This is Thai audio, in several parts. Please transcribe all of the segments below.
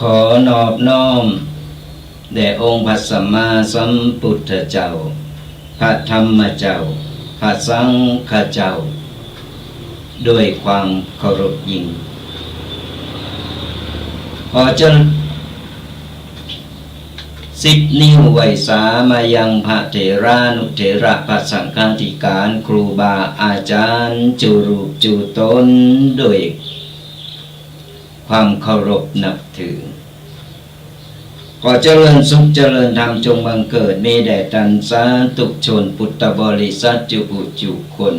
ขอนอบน้อมแด่องค์พระสัมมาสัมพุทธเจ้าพระธรรมเจ้าพระสังฆเจ้าด้วยความเคารพยิ่งขอเจริญ10 นิ้วไหวสามายังพระเถรานุเถระพระสังฆาธิการครูบาอาจารย์จุรูปจุตนด้วยความเคารพนับถือขอเจริญสุขเจริญธรรมจงบังเกิดมีแด่ท่านสาธุชนพุทธบริษัทจุบุจุคน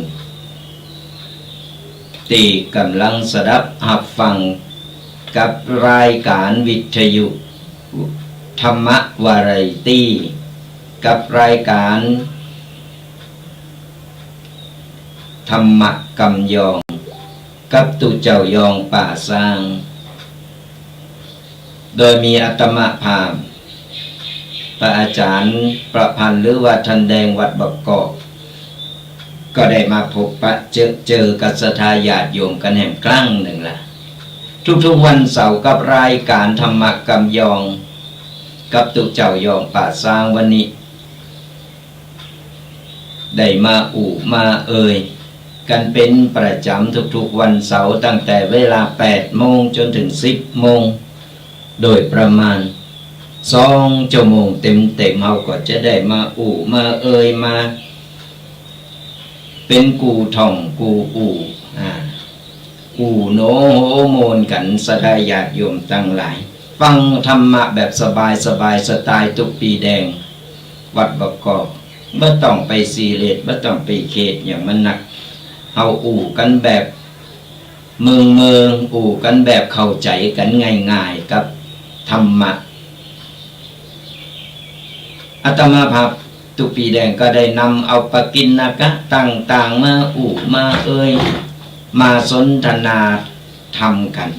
ที่กำลังสดับหับฟังกับรายการวิทยุธรรมวาไรตี้กับรายการธรรมกำยองกับตุเจ้ายองป่าสร้างโดยมีอาตมาภาพพระอาจารย์ประพันธ์หรือว่าท่านแดงวัดบกกอกก็ได้มาพบปะเจอกับศรัทธาญาติโยมกันแห่งครั้งหนึ่งละทุกๆวันเสาร์กับรายการธรรมกำยองกับตุเจ้ายองป่าสร้างวันนี้ได้มามากันเป็นประจำทุกๆวันเสาร์ตั้งแต่เวลา 8 โมงจนถึง 10 โมงโดยประมาณ2 ชั่วโมงเต็มๆเราก็จะได้มามามาเป็นกูท่องกูโนโหโมนกันสดายญาติโยมตั้งหลายฟังธรรมะแบบสบายสไตล์ตุกปีแดงวัดบกกอกไม่ต้องไปซีเรียสไม่ต้องไปเขตอย่างมันหนักเอากันแบบเมืองกันแบบเข้าใจกันง่ายๆกับธรรมะอาตมาภาพตุปีแดงก็ได้นำเอาปกิณกะต่างๆมามามาสนทนาทำกัน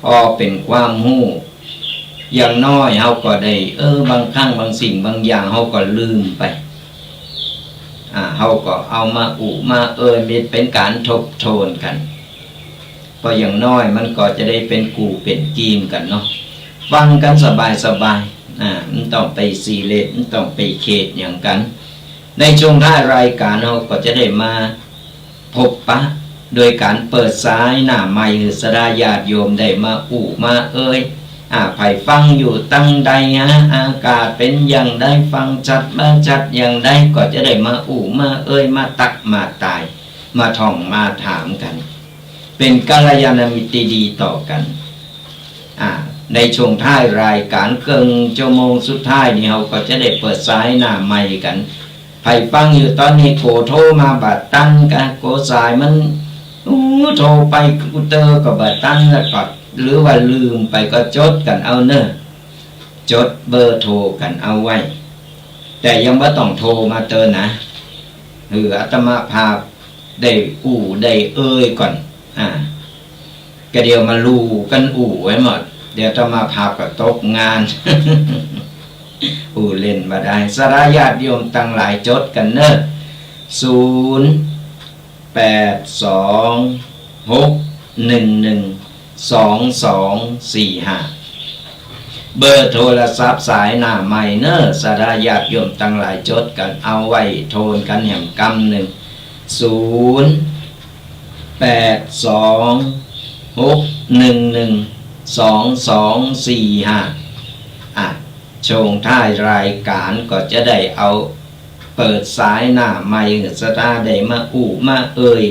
พอเป็นความรู้อย่างน้อยเฮาก็ได้บางครั้งบางสิ่งบางอย่างเฮาก็ลืมไปเฮาก็เอามามาเป็นการทบทวนกันพออย่างน้อยมันก็จะได้เป็นกูเป็นกีมกันเนาะฟังกันสบายมันต้องไปซีเรียสมันต้องไปเขตอย่างกันในช่วงท้ายรายการเราก็จะได้มาพบปะโดยการเปิดสายหน้าไมค์สดาญาติโยมได้มามาไผ่ฟังอยู่ตั้งใดอากาศเป็นอย่างใดฟังชัดมาชัดอย่างใดก็จะได้มามามาตักมาตายมาท่องมาถามกันเป็นกัลยาณมิตรดีต่อกันในช่วงท้ายรายการครึ่งชั่วโมงสุดท้ายนี่เราก็จะได้เปิดสายหน้าไมค์กันไผ่ฟังอยู่ตอนนี้โกโทรมาบัดตั้งกันโกสายมันโทรไปกูเตอร์ก็บัดตั้งแล้วก็หรือว่าลืมไปก็จดกันเอาเนอะจดเบอร์โทรกันเอาไว้แต่ยังไม่ต้องโทรมาเตอนะอาตมาภาพได้ได้ก่อนก็เดี๋ยวมาลูกันไว้หมดเดี๋ยวอาตมาภาพก็ตกงาน เล่นมาได้สารญาติโยมตั้งหลายจดกันเนอะ0826112245เบอร์โทรศัพท์สายหน้าใหม่เนอะสารญาติโยมตั้งหลายจดกันเอาไว้โทรกันแห่งกำหนึ่ง0826112245ช่วงท้ายรายการก็จะได้เอาเปิดสายหน้าไมค์สตาได้มามา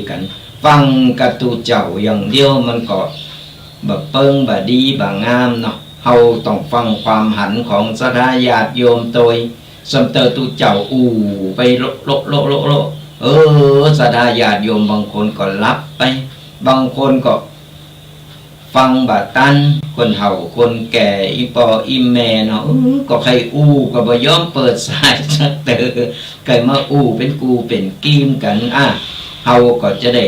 กันฟังกระตูเจ้าอย่างเดียวมันก็แบบเปิ้งแบบดีแบบงามเนาะเฮาต้องฟังความหันของสตาญาติโยมโดยสมเตอตูเจ้าไปโลสตาญาติโยมบางคนก็รับไปบางคนก็ฟังบาตันคนเฒ่าคนแก่อีปออีแม่เนาะก็ใครก็บ่ยอมเปิดสายสักเตอใครมาเป็นกูเป็นกีมกันเฮาก็จะได้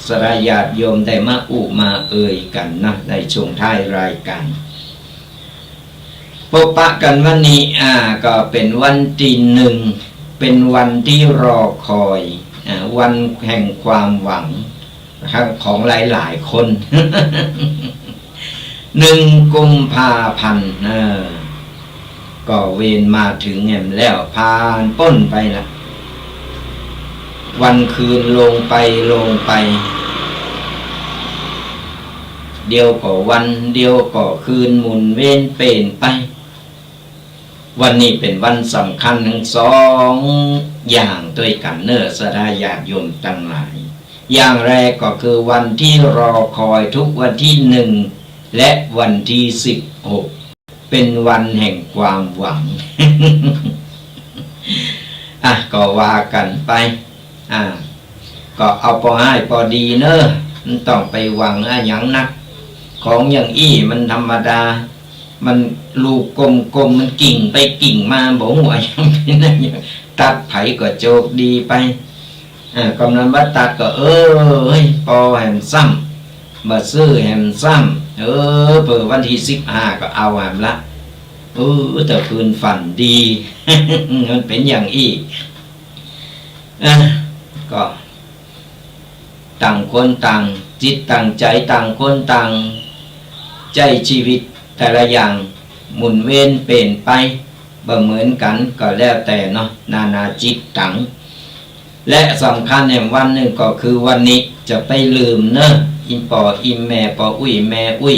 สรายญาติโยมได้มามากันนะในช่วงท้ายรายการพบปะกันวันนี้ก็เป็นวันที่1เป็นวันที่รอคอยวันแห่งความหวังของหลายๆคน 1 กุมภาพันธ์ก็เวรมาถึงแหมแล้วผ่านพ้นไปละวันคืนลงไปเดียวก็วันเดียวก็คืนหมุนเว้นเปลี่ยนไปวันนี้เป็นวันสำคัญทั้ง2อย่างด้วยกันเนอสดาญาติโยมทั้งหลายอย่างแรกก็คือวันที่รอคอยทุกวันที่1และวันที่16เป็นวันแห่งความหวัง ก็ว่ากันไปก็เอาพอให้พอดีเนอะมันต้องไปหวังอย่างนักของอย่างมันธรรมดามันลูกกลมมันกิ่งไปกิ่งมาบอกว่ายังไม่ได้ตัดไผก็โจกดีไปกำนันบัดตัดก็พอแหมซ้ำมาซื้อแหมซ้ำเปิดวันที่15ก็เอาแหมละแต่คืนฝันดี มันเป็นอย่างก็ต่างคนต่างจิตต่างใจต่างคนต่างใจชีวิตแต่ละอย่างหมุนเวียนเปลี่ยนไปบ่เหมือนกันก็แล้วแต่เนาะนาจิตตังและสำคัญในวันหนึ่งก็คือวันนี้จะไปลืมเนอะอิมปออิมแม่ปออุ้ยแม่อุ้ย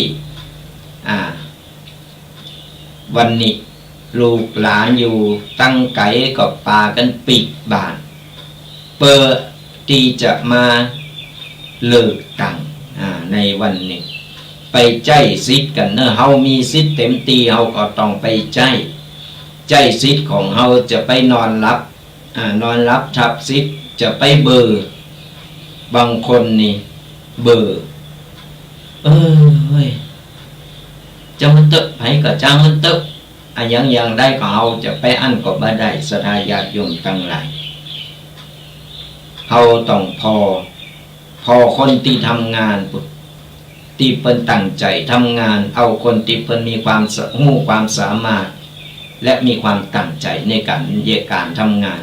วันนี้ลูกหลานอยู่ตั้งไก่กับปากันปิดบานเปิดที่จะมาเลิกตั้งในวันนี้ไปใจซิดกันเนอะเฮามีซิดเต็มตีเฮาก็ต้องไปใจซิดของเฮาจะไปนอนรับทับซิดจะไปเบอร์บางคนนี่เบอร์จะมันเตอะไผก็จ้างมันเตอะอย่างได้ก็เฮาจะไปอันก็บ่ได้สดาญาติโยมทั้งหลายเฮาต้องพอคนที่ทำงานที่เพิ่นตั้งใจทำงานเอาคนที่เพิ่นมีความรู้ความสามารถและมีความตั้งใจในการทำงาน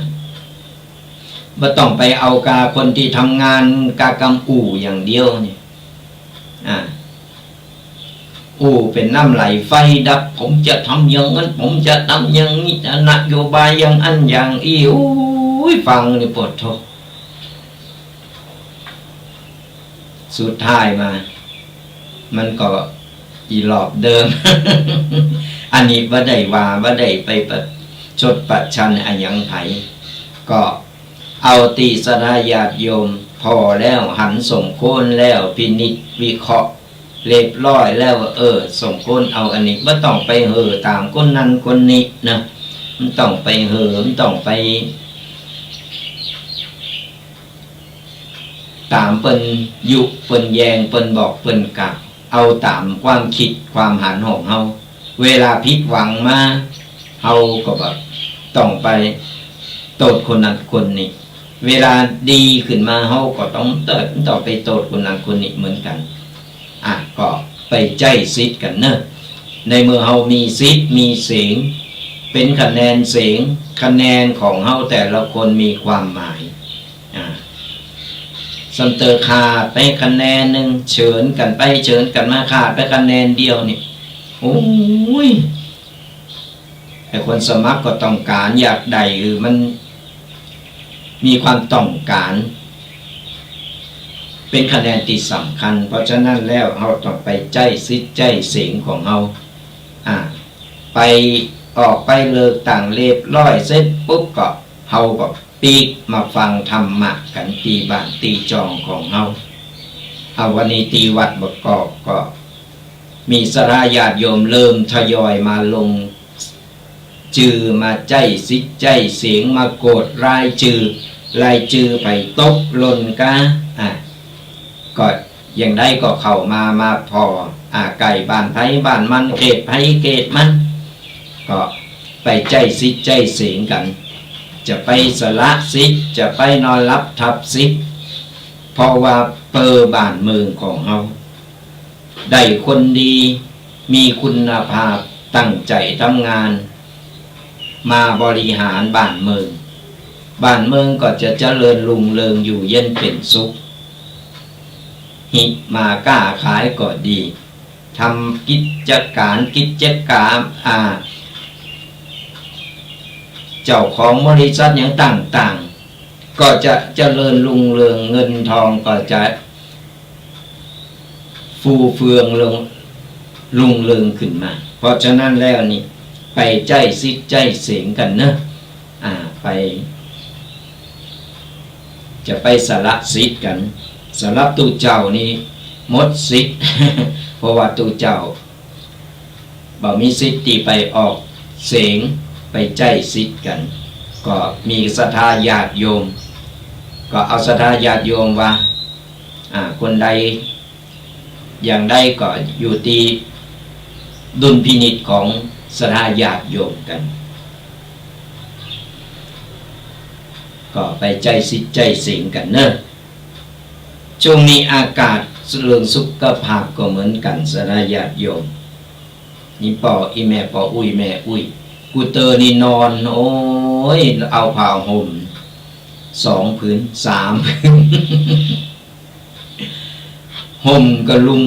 บ่ต้องไปเอาคนที่ทำงานกำอู่อย่างเดียวนี่เป็นน้ำไหลไฟดับผมจะทำอย่างนั้นผมจะทำอย่างนี้นโยบายอย่างอันอย่างฟังนี่ปวดท้องสุดท้ายมามันก็อีหลอบเดิม อันนี้บ่ได้ไปประชดประชันอย่างไผก็เอาตีสดาญาติโยมพอแล้วหันสมควรแล้วพินิจวิเคราะห์เรียบร้อยแล้วสมควรเอาอันนี้ไม่ต้องไปตามคนนั้นคนนี้นะมันต้องไปมันต้องไปตามเปิ้นยุเปิ้นแยงเปิ้นบอกเปิ้นกะเอาตามความคิดความหันของเฮาเวลาผิดหวังมาเฮาก็แบบต้องไปโทษคนนั้นคนนี้เวลาดีขึ้นมาเฮาก็ต้องไปโทษคนนั้นคนนี้เหมือนกันก็ไปใจซิดกันเนอะในเมื่อเฮามีซิดมีเสียงเป็นคะแนนเสียงคะแนนของเฮาแต่ละคนมีความหมายสัมเตอร์ขาดไปคะแนนหนึ่งเฉินกันไปเฉินกันมาขาดไปคะแนนเดียวนี่ไอ้คนสมัครก็ต้องการอยากได้มันมีความต้องการเป็นคะแนนที่สำคัญเพราะฉะนั้นแล้วเราต้องไปใจซิดใจเสียงของเราไปออกไปเลิกต่างเรียบร้อยเสร็จปุ๊บก็เฮาก็ปีกมาฟังธรรมะกันตีบ้านตีจองของเฮาวันนี้ตีวัดบกอกก็มีสราญาติโยมเริ่มทยอยมาลงจือมาใจซิดใจเสียงมาโกดรายจือไปตกหล่นกะก็อย่างได้ก็เข้ามาพอไก่บ้านไผบ้านมันเกตไผเกตมันก็ไปใจซิดใจเสียงกันจะไปสละซิดจะไปนอนรับทับซิดเพราะว่าเปอบ้านเมืองของเราได้คนดีมีคุณภาพตั้งใจทำงานมาบริหารบ้านเมืองก็จะเจริญรุ่งเรืองอยู่เย็นเป็นสุขหิมากล้าขายก็ดีท ทำกิจการเจ้าของบริษัทอย่างต่างๆก็จะเจริญรุ่งเรืองเงินทองก็จะฟูเฟืองรุ่งเรืองขึ้นมาเพราะฉะนั้นแล้วนี่ไปใจซิใจเสียงกันเนอะไปจะไปสละสิทธิ์กันสำหรับตูเจ้านี่หมดสิทธิ์ เพราะว่าตูเจ้าบ่มีสิทธิ์ที่ไปออกเสียงไปใจสิทธิ์กันก็มีศรัทธาญาติโยมก็เอาศรัทธาญาติโยมว่าคนใดอย่างใดก็อยู่ที่ดุลพินิจของศรัทธาญาติโยมกันก็ไปใจสิทธิ์ใจเสียงกันเนอะช่วงนี้อากาศเรื่องสุขภาพก็เหมือนกันศรัทธาญาติโยมนี่ปออีแม่ปออุ้ยแม่อุ้ยกูเตอร์นี่นอนโอ้ยเอาผ้าห่ม2 ผืน 3 ผืน ห่มกระลุง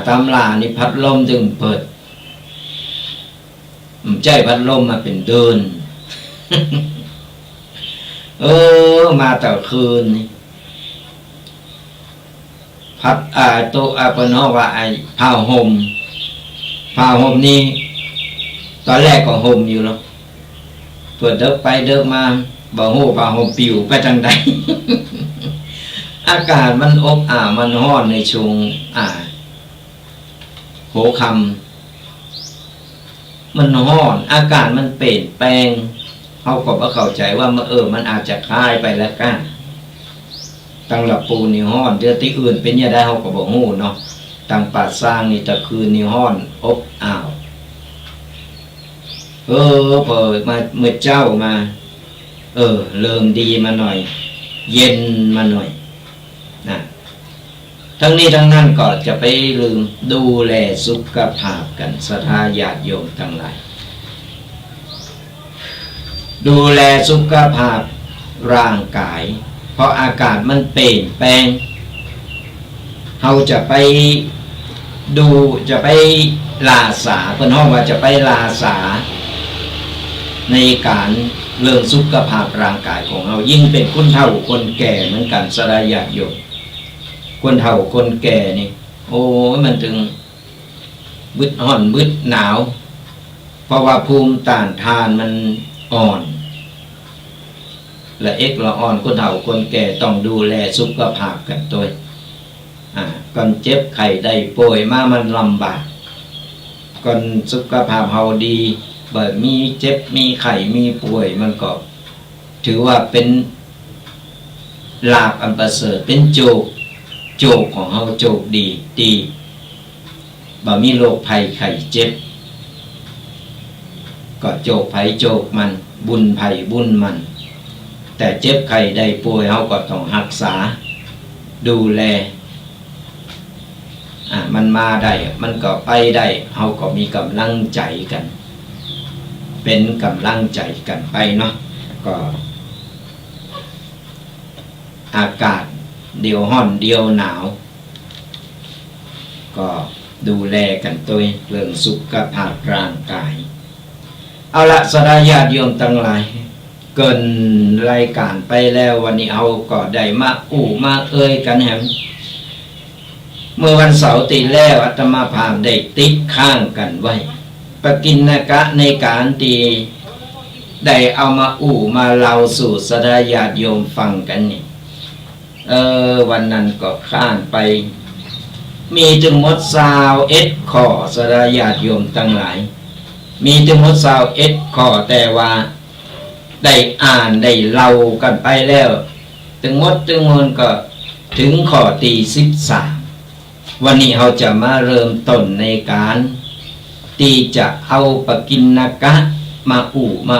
ตามลานี่พัดลมจึงเปิดใจพัดลมมาเป็นเดิน มาแต่คืนนี่พัดโตปนว่าผ้าห่มนี่ตอนแรกก็ห่มอยู่แล้วเปิดเดิกไปเดิกมาบ่ฮู้ผ้าห่มปิวไปทางใด อากาศมันอบมันร้อนในช่วงโหค่ำมันร้อนอากาศมันเปลี่ยนแปลงเขาก็บ่เข้าใจว่ามันอาจจะคลายไปแล้วกันตั้งหลับปูนี่ร้อนเดือนที่อื่นเป็นยังไงเขาก็บ่ฮู้เนาะตั้งป่าสร้างนี่ตะคืนนี่ร้อนอบอ้าวพอมาเมื่อเจ้ามาเริ่มดีมาหน่อยเย็นมาหน่อยนะทั้งนี้ทั้งนั้นก็จะไปลืมดูแลสุขภาพกันศรัทธาญาติโยมทั้งหลายดูแลสุขภาพร่างกายเพราะอากาศมันเปลี่ยนแปลงเราจะไปลาสาเพิ่นฮ้องว่าจะไปลาสาในการเรื่องสุขภาพร่างกายของเรายิ่งเป็นคนเฒ่าคนแก่เหมือนกันศรัทธาญาติโยมคนเฒ่าคนแก่นี่โอ้ยมันถึงบึดร้อนบึดหนาวเพราะว่าภูมิต้านทานมันอ่อนละละอ่อนคนเฒ่าคนแก่ต้องดูแลสุขภาพกันตัวก่อนเจ็บไข้ได้ป่วยมามันลำบากก่อนสุขภาพเฮาดีมีเจ็บมีไข้มีป่วยมันก็ถือว่าเป็นลาภอันประเสริฐเป็นโจกของเฮาโจกดีมีโรคภัยไข้เจ็บก็โจกภัยโจกมันบุญภัยบุญมันแต่เจ็บไข้ได้ป่วยเฮาก็ต้องรักษาดูแลมันมาได้มันก็ไปได้เฮาก็มีกำลังใจกันเป็นกำลังใจกันไปเนาะก็อากาศเดียวร้อนเดียวหนาวก็ดูแลกันตัวเรื่องสุขภาพร่างกายเอาละศรัทธาญาติโยมทั้งหลายเกินรายการไปแล้ววันนี้เอาก็ได้มามากันแฮมเมื่อวันเสาร์ที่แล้วอาตมาภาพได้ติดข้างกันไว้ปกิณณกะในการที่ได้เอามามาเล่าสู่ศรัทธาญาติโยมฟังกันนี่วันนั้นก็ข้างไปมีถึงหมด21 ข้อศรัทธาญาติโยมทั้งหลายมีถึงหมด21 ข้อแต่ว่าได้อ่านได้เล่ากันไปแล้วถึงหมดก็ถึงข้อที่13วันนี้เราจะมาเริ่มต้นในการที่จะเอาปกิณณกะมามา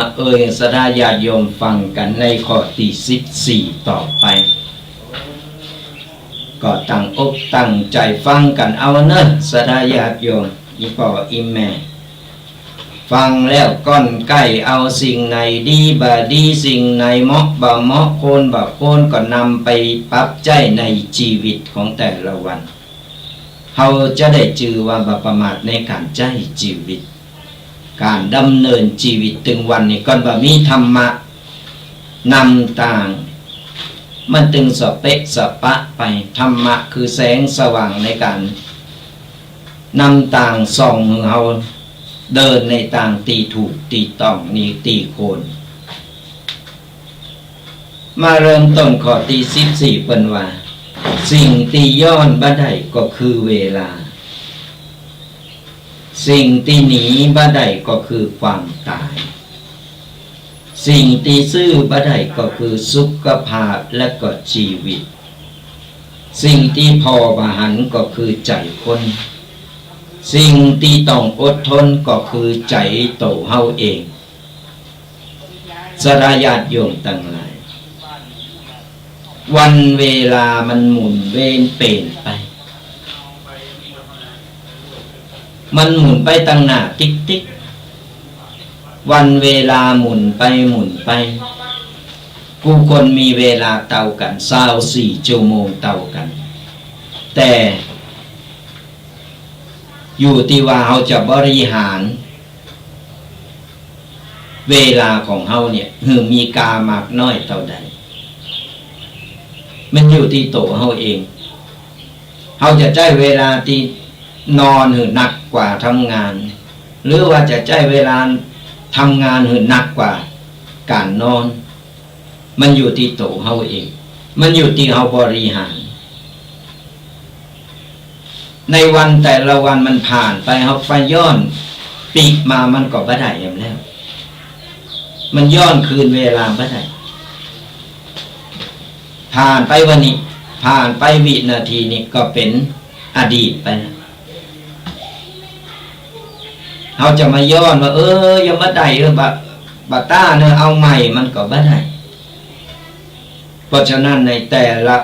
ศรัทธาญาติโยมฟังกันในข้อที่14ต่อไปก็ตั้งอกตั้งใจฟังกันเอาเนอะศรัทธาญาติโยมอีพ่ออีแม่ฟังแล้วก้อนใกล้เอาสิ่งไหนดีบ่ดีสิ่งไหนเหมาะบ่เหมาะโคนบ่โคนก็นำไปปรับใจในชีวิตของแต่ละวัน เราจะได้จื่อว่าบ่ประมาทในการใช้ชีวิตการดำเนินชีวิตถึงวันนี้ก่อนว่ามีธรรมะนำต่างมันตึงสเปะสปะไปธรรมะคือแสงสว่างในการนำต่างส่องเราเดินในต่างตีถูกตีต้องนี่ตีโคนมาเริ่มต้นข้อที่14เป็นว่าสิ่งที่ย้อนบ่ได้ก็คือเวลาสิ่งที่หนีบ่ได้ก็คือความตายสิ่งที่ซื้อบ่ได้ก็คือสุขภาพและก็ชีวิตสิ่งที่พอบ่หันก็คือใจคนสิ่งที่ต้องอดทนก็คือใจโตเฮาเองสรายาติโยมตั้งหลายวันเวลามันหมุนเวียนเปลี่ยนไปมันหมุนไปตั้งหน้าติ๊กติ๊กวันเวลาหมุนไปหมุนไปผู้คนมีเวลาเท่ากัน24 ชั่วโมงเท่ากันแต่อยู่ที่ว่าเราจะบริหารเวลาของเราเนี่ยมีกามากน้อยเท่าใดมันอยู่ที่ตัวเราเองเราจะใช้เวลาที่นอนหนักกว่าทำงานหรือว่าจะใช้เวลาทำงานหนักกว่าการนอนมันอยู่ที่ตัวเราเองมันอยู่ที่เราบริหารในวันแต่ละวันมันผ่านไปเราไปย้อนปีกมามันก็บ่ได้อย่างแล้วมันย้อนคืนเวลาบ่ได้ผ่านไปวันนี้ผ่านไปวินาทีนี้ก็เป็นอดีตไปแล้วเราจะมาย้อนว่ายังบ่ได้บาต้าเนี่ยเอาใหม่มันก็บ่ได้เพราะฉะนั้นในแต่ละ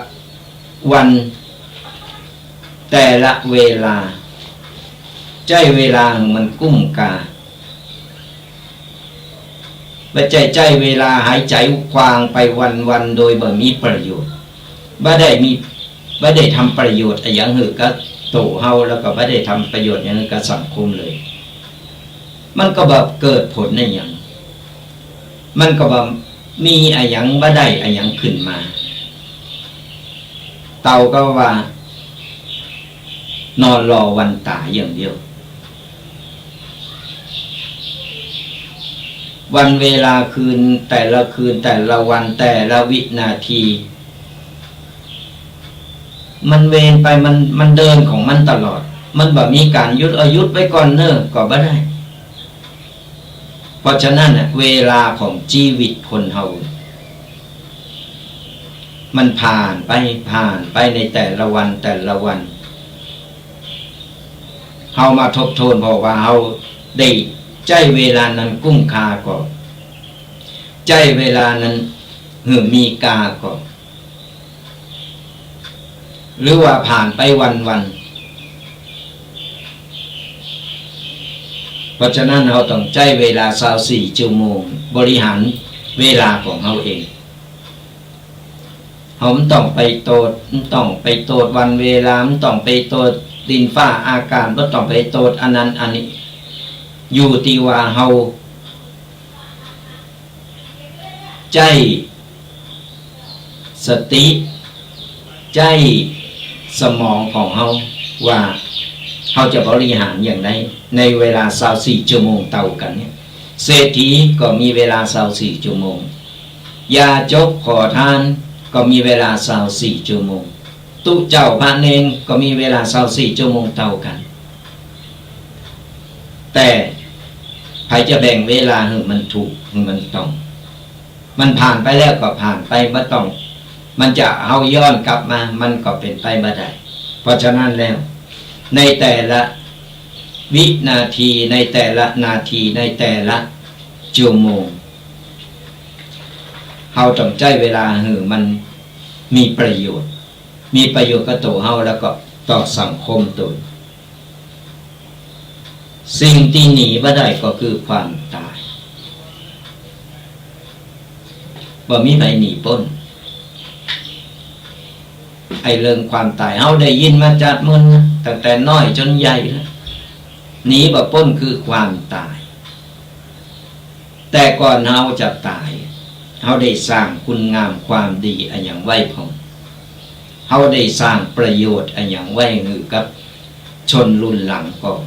วันแต่ละเวลาใจเวลามันกุ้มกาไม่ใจเวลาหายใจควางไปวันโดยบ่มีประโยชน์บ่ได้ทำประโยชน์อย่างหือก็โตเฮาแล้วก็บ่ได้ทำประโยชน์อย่างกับสังคมเลยมันก็แบบเกิดผลในอย่างมันก็แบบมีอย่างบ่ได้อย่างขึ้นมาเต่าก็ว่านอนรอวันตายอย่างเดียววันเวลาคืนแต่ละคืนแต่ละวันแต่ละวินาทีมันเวรไปมันเดินของมันตลอดมันแบบมีการยุดไว้ก่อนเนิ่นก็บ่ได้เพราะฉะนั้นเวลาของชีวิตคนเฮามันผ่านไปในแต่ละวันเฮามาทบทวนเพราะว่าเฮาได้ใจเวลานั้นกุ้มค่าก่อนใจเวลานั้นมีกาก่อนหรือว่าผ่านไปวันเพราะฉะนั้นเราต้องใจเวลา24 ชั่วโมงบริหารเวลาของเราเองเราต้องไปโตดวันเวลาต้องไปโตดดินฟ้าอากาศบ่ต้องไปโตดอันนั้นอันนี้อยู่ที่ว่าเฮาใจสติใจสมองของเฮาว่าเฮาจะบริหารอย่างไรในเวลา24 ชั่วโมงเท่ากันเนี่ยเศรษฐีก็มีเวลา24 ชั่วโมงยาจกขอทานก็มีเวลา24 ชั่วโมงตุเจ้าพระเนรก็มีเวลา24 ชั่วโมงเท่ากันแต่ใครจะแบ่งเวลาให้มันถูกมันต้องมันผ่านไปแล้วก็ผ่านไปบ่ต้องมันจะเอาย้อนกลับมามันก็เป็นไปบ่ได้เพราะฉะนั้นแล้วในแต่ละวินาทีในแต่ละนาทีในแต่ละชั่วโมงเฮาต้องใช้เวลาให้มันมีประโยชน์กับตัวเฮาแล้วก็ต่อสังคมตัวสิ่งที่หนีบ่ได้ก็คือความตายบ่มีไผหนีพ้น ไอ้เรื่องความตายเฮาได้ยินมาจากมึนตั้งแต่น้อยจนใหญ่แล้วหนีบ่พ้นคือความตายแต่ก่อนเฮาจะตายเฮาได้สร้างคุณงามความดีอันอย่างไว้พองเฮาได้สร้างประโยชน์อันอย่างไว้หือกับชนรุ่นหลังก่อน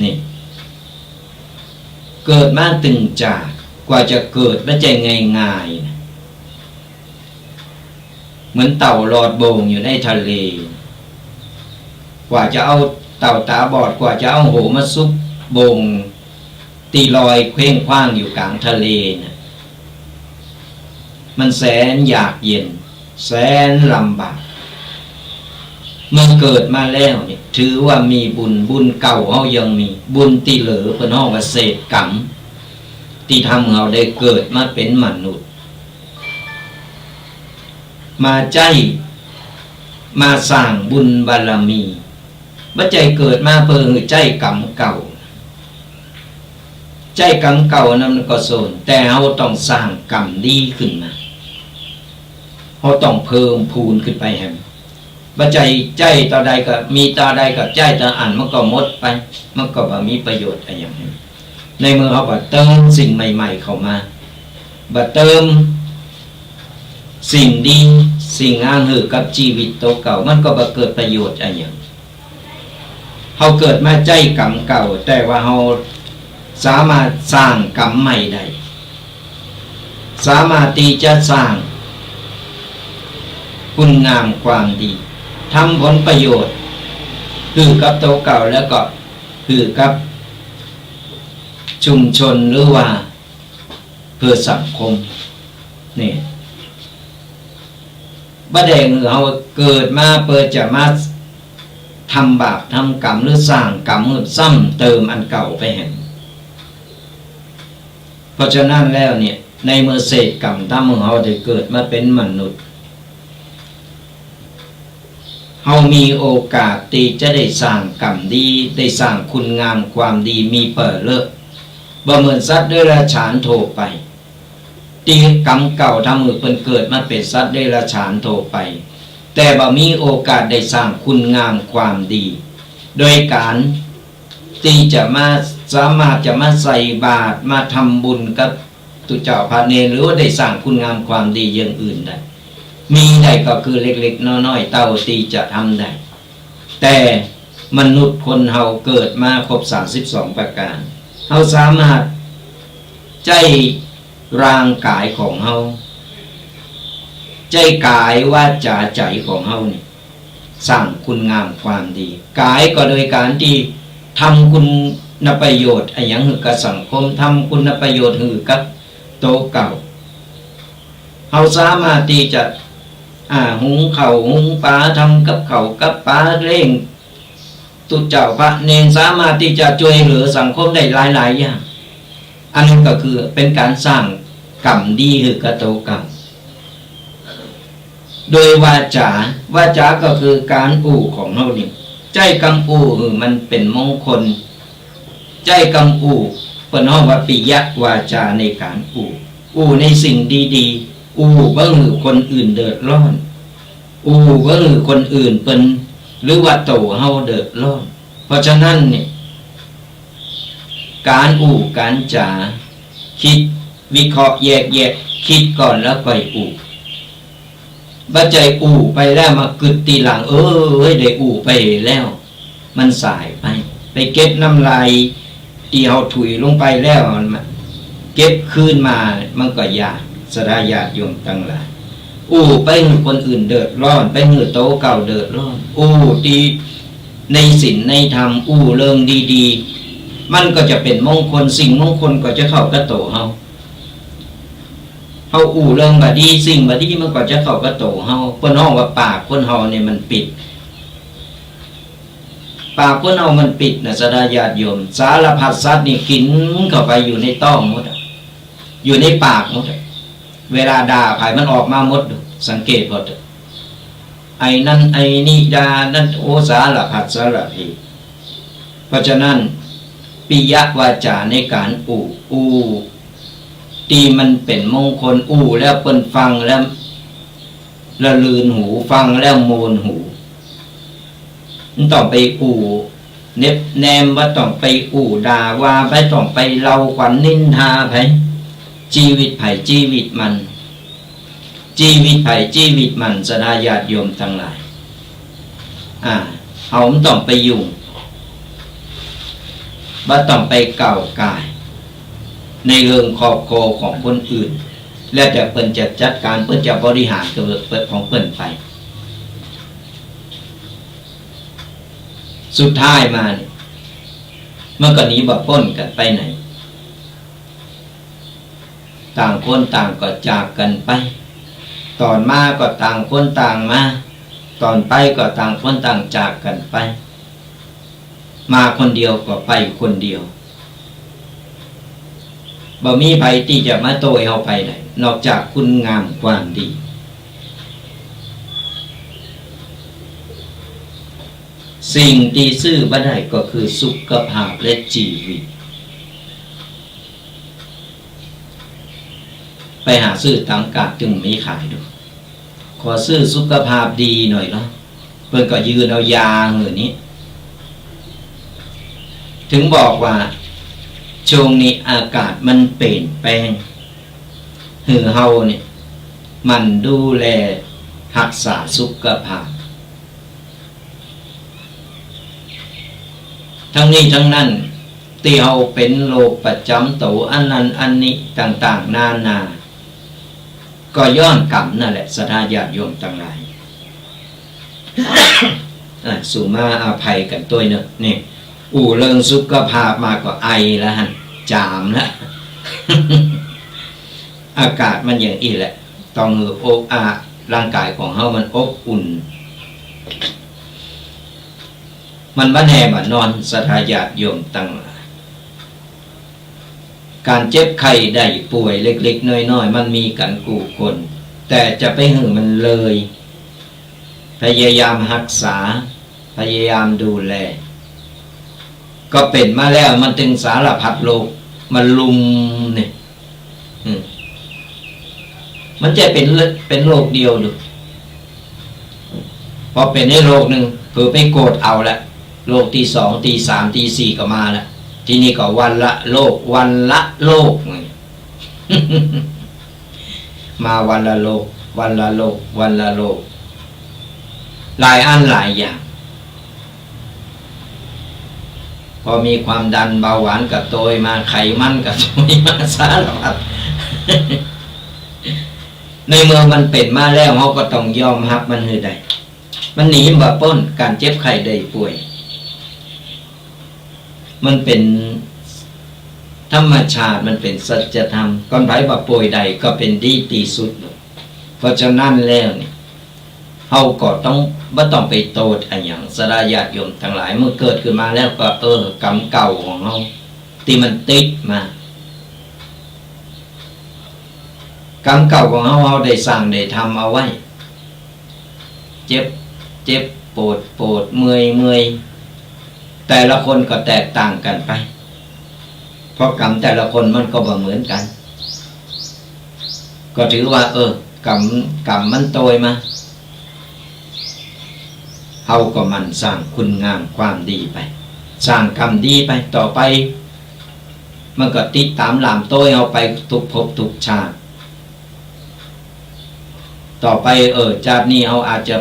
นี่เกิดมาตึงจากกว่าจะเกิดไม่ใช่ง่ายๆนะเหมือนเต่าลอดโบงอยู่ในทะเลกว่าจะเอาเต่าตาบอดกว่าจะเอาโหมาซุกโบงตีลอยเคว้งคว้างอยู่กลางทะเลนะมันแสนยากเย็นแสนลำบากเมื่อเกิดมาแล้วเนี่ยถือว่ามีบุญเก่าเขายังมีบุญที่เหลือเป็นห้องเศษกรรมที่ทำเราได้เกิดมาเป็นมนุษย์มาใจมาสร้างบุญบารมีบ่ใจเกิดมาเพื่อใจกรรมเก่าใจกรรมเก่านั้นก็โซนแต่เราต้องสร้างกรรมดีขึ้นมาเราต้องเพิ่มพูนขึ้นไปแฮมบ่ใจต่อใดก็มีต่อใดก็ใจต่ออันมันก็หมดไปมันก็บ่มีประโยชน์อะไรอย่างนี้ในเมื่อเขาบ่เติมสิ่งใหม่ๆเข้ามาบ่เติมสิ่งดีสิ่งงามหือกับชีวิตตัวเก่ามันก็บ่เกิดประโยชน์อะไรอย่างเขาเกิดมาใจกรรมเก่าแต่ว่าเขาสามารถสร้างกรรมใหม่ได้สามารถที่จะสร้างคุณงามความดีทำผลประโยชน์คือกับตัวเก่าแล้วก็คือกับชุมชนหรือว่าเพื่อสังคมนี่บ่ได้เราเกิดมาเพื่อจะมาทำบาปทำกรรมหรือสร้างกรรมซ้ำเติมอันเก่าไปแห่งเพราะฉะนั้นแล้วเนี่ยในเมื่อเศษกรรมถ้าเมื่อเราได้เกิดมาเป็นมนุษย์เรามีโอกาสที่จะได้สร้างกรรมดีได้สร้างคุณงามความดีมีเปิดเลิกบ่เหมือนสัตว์เดรัจฉานโทไปตีกรรมเก่าทำมือเป็นเกิดมาเป็นสัตว์เดรัจฉานโทไปแต่บ่มีโอกาสได้สร้างคุณงามความดีโดยการที่จะมาสามารถจะมาใส่บาตรมาทำบุญกับตุเจ้าพระเนรหรือว่าได้สร้างคุณงามความดีอย่างอื่นได้มีได้ก็คือเล็กๆน้อยๆเต่าตีจะทำได้แต่มนุษย์คนเฮาเกิดมาครบ32ประการเฮาสามารถใจร่างกายของเฮาใจกายวาจาใจของเฮานี่สร้างคุณงามความดีกายก็โดยการที่ทำคุณประโยชน์อะไรอย่างหือกับสังคมทำคุณประโยชน์หือกับโตเก่าเฮาสามารถที่จะหุงข้าวหุงปลาทำกับข้าวกับปลาเร่งตุเจ้าพระเนรสามารถที่จะช่วยเหลือสังคมได้หลายๆอย่างอันนี้ก็คือเป็นการสร้างกรรมดีคือกระโตกรรมโดยวาจาก็คือการอู่ของเรานี่ใจกำอู่คือมันเป็นมงคลใจกำอู่เป็นห้องว่าปิยวาจาในการอู่ในสิ่งดีๆอู่ว่าหือคนอื่นเดือดร้อนอู่ว่าหือคนอื่นเป็นหรือว่าโตเฮาเดือดร้อนเพราะฉะนั้นเนี่ยการอู่การจาคิดวิเคราะห์แยกคิดก่อนแล้วค่อยอู่บ่ใจอู่ไปแล้วมากึดตีหลังได้อู่ไปแล้วมันสายไปเก็บน้ำลายที่เฮาถุยลงไปแล้วเก็บคืนมามันก็ยากสดายาติโยมทั้งหลายอู่ไปหือคนอื่นเดือดร้อนไปหือโตเก่าเดือดร้อนอู่ดีในศีลในธรรมอู่เรื่องดีๆมันก็จะเป็นมงคลสิ่งมงคลก็จะเข้ากระโตเฮาอู่เรื่องบดีสิ่งบดีมันก็จะเข้ากระโตเฮาเพิ่นฮ้องว่าปากคนเฮาเนี่ยมันปิดปากคนเฮามันปิดนะสดาญาติโยมสารพัดสัตว์นี่กินเข้าไปอยู่ในท้องหมดอยู่ในปากหมดเวลาด่าไผมันออกมาหมดสังเกตพอเถอะไอ้นั่นไอ้นี่ด่านั่นโอสารพัดสารพีเพราะฉะนั้นปิยวาจาในการอู่ที่มันเป็นมงคลอู่แล้วเปิ้นฟังแล้ว ละลืนหูฟังแล้วโมนหูมันต้องไปอู่เน็บแนมว่าต้องไปอู่ด่าว่าไปต้องไปเล่าขวัญนินทาไผชีวิตไผชีวิตมันชีวิตไผชีวิตมันสดาญาติโยมทั้งหลายเอามันต้องไปยุ่งว่าต้องไปเก่ากายในเรื่องครอบครัวของคนอื่นแล้วแต่เพิ่นจะจัดการเพิ่นจะบริหารตัวเปิดของเพิ่นไปสุดท้ายมาเนี่ยเมื่อก่อนนี้บ่พ้นกันไปไหนต่างคนต่างก็จากกันไปตอนมาก็ต่างคนต่างมาตอนไปก็ต่างคนต่างจากกันไปมาคนเดียวก็ไปคนเดียวบ่มีไผที่จะมาโตยเฮาไปได้นอกจากคุณงามความดีสิ่งที่ซื้อบ่ได้ก็คือสุขภาพและชีวิตไปหาซื้อตามกาดจึงมีขายดูขอซื้อสุขภาพดีหน่อยเนาะเพิ่นก็ยืนเอายาหือนี้ถึงบอกว่าช่วงนี้อากาศมันเปลี่ยนแปลงหือเฮาเนี่ยมันดูแลรักษาสุขภาพทั้งนี้ทั้งนั้นที่เฮาเป็นโรคประจำตัวอันนั้นอันนี้ต่างๆนานาก็ย้อนกรรมนั่นแหละศรัทธาญาติโยมทั้งหลาย สุมาอภัยกันตัวเนอะนี่อู่เรื่องสุขภาพมาก็ไอแล้วฮะจามแล้ว อากาศมันอย่างอีแหละต้องอบร่างกายของเฮามันอบอุ่นมันบ่แน่บ่นอนศรัทธาญาติโยมตั้งหลายการเจ็บไข้ได้ป่วยเล็กๆน้อยๆมันมีกันกู้คนแต่จะไปหือมันเลยพยายามรักษาพยายามดูแลก็เป็นมาแล้วมันถึงสารพัดโรคมันลุมเนี่ยมันจะเป็นโรคเดียวหรือพอเป็นในโรคหนึ่งเผื่อไปโกรธเอาละโรคที่ 2 ที่ 3 ที่ 4ก็มาแล้วทีนี้ก็วันละโรควันละโรค มาวันละโรควันละโรควันละโรคหลายอันหลายอย่างพอมีความดันเบาหวานกับโตยมาไขมันกับโตยมาสารพัด ในเมื่อมันเป็นมาแล้วเขาก็ต้องยอมรับมันให้ได้มันหนีบ่พ้นการเจ็บไข้ได้ป่วยมันเป็นธรรมชาติมันเป็นสัจธรรมก่อนไผบ่ป่วยใดก็เป็นดีที่สุดเพราะฉะนั้นแล้วนี่เฮาก็ต้องบ่ต้องไปโทษอะไรอย่างศรัทธาญาติโยมทั้งหลายเมื่อเกิดขึ้นมาแล้วก็กรรมเก่าของเฮาที่มันติดมากรรมเก่าของเฮาได้สร้างได้ทำเอาไว้เจ็บปวดเมื่อยแต่ละคนก็แตกต่างกันไปเพราะกรรมแต่ละคนมันก็บ่เหมือนกันก็ถือว่ากรรมมันโตยมาเฮาก็มันสร้างคุณงามความดีไปสร้างกรรมดีไปต่อไปมันก็ติดตามหลามโตยเอาไปทุกภพทุกชาติต่อไปชาตินี้เฮาอาจจะ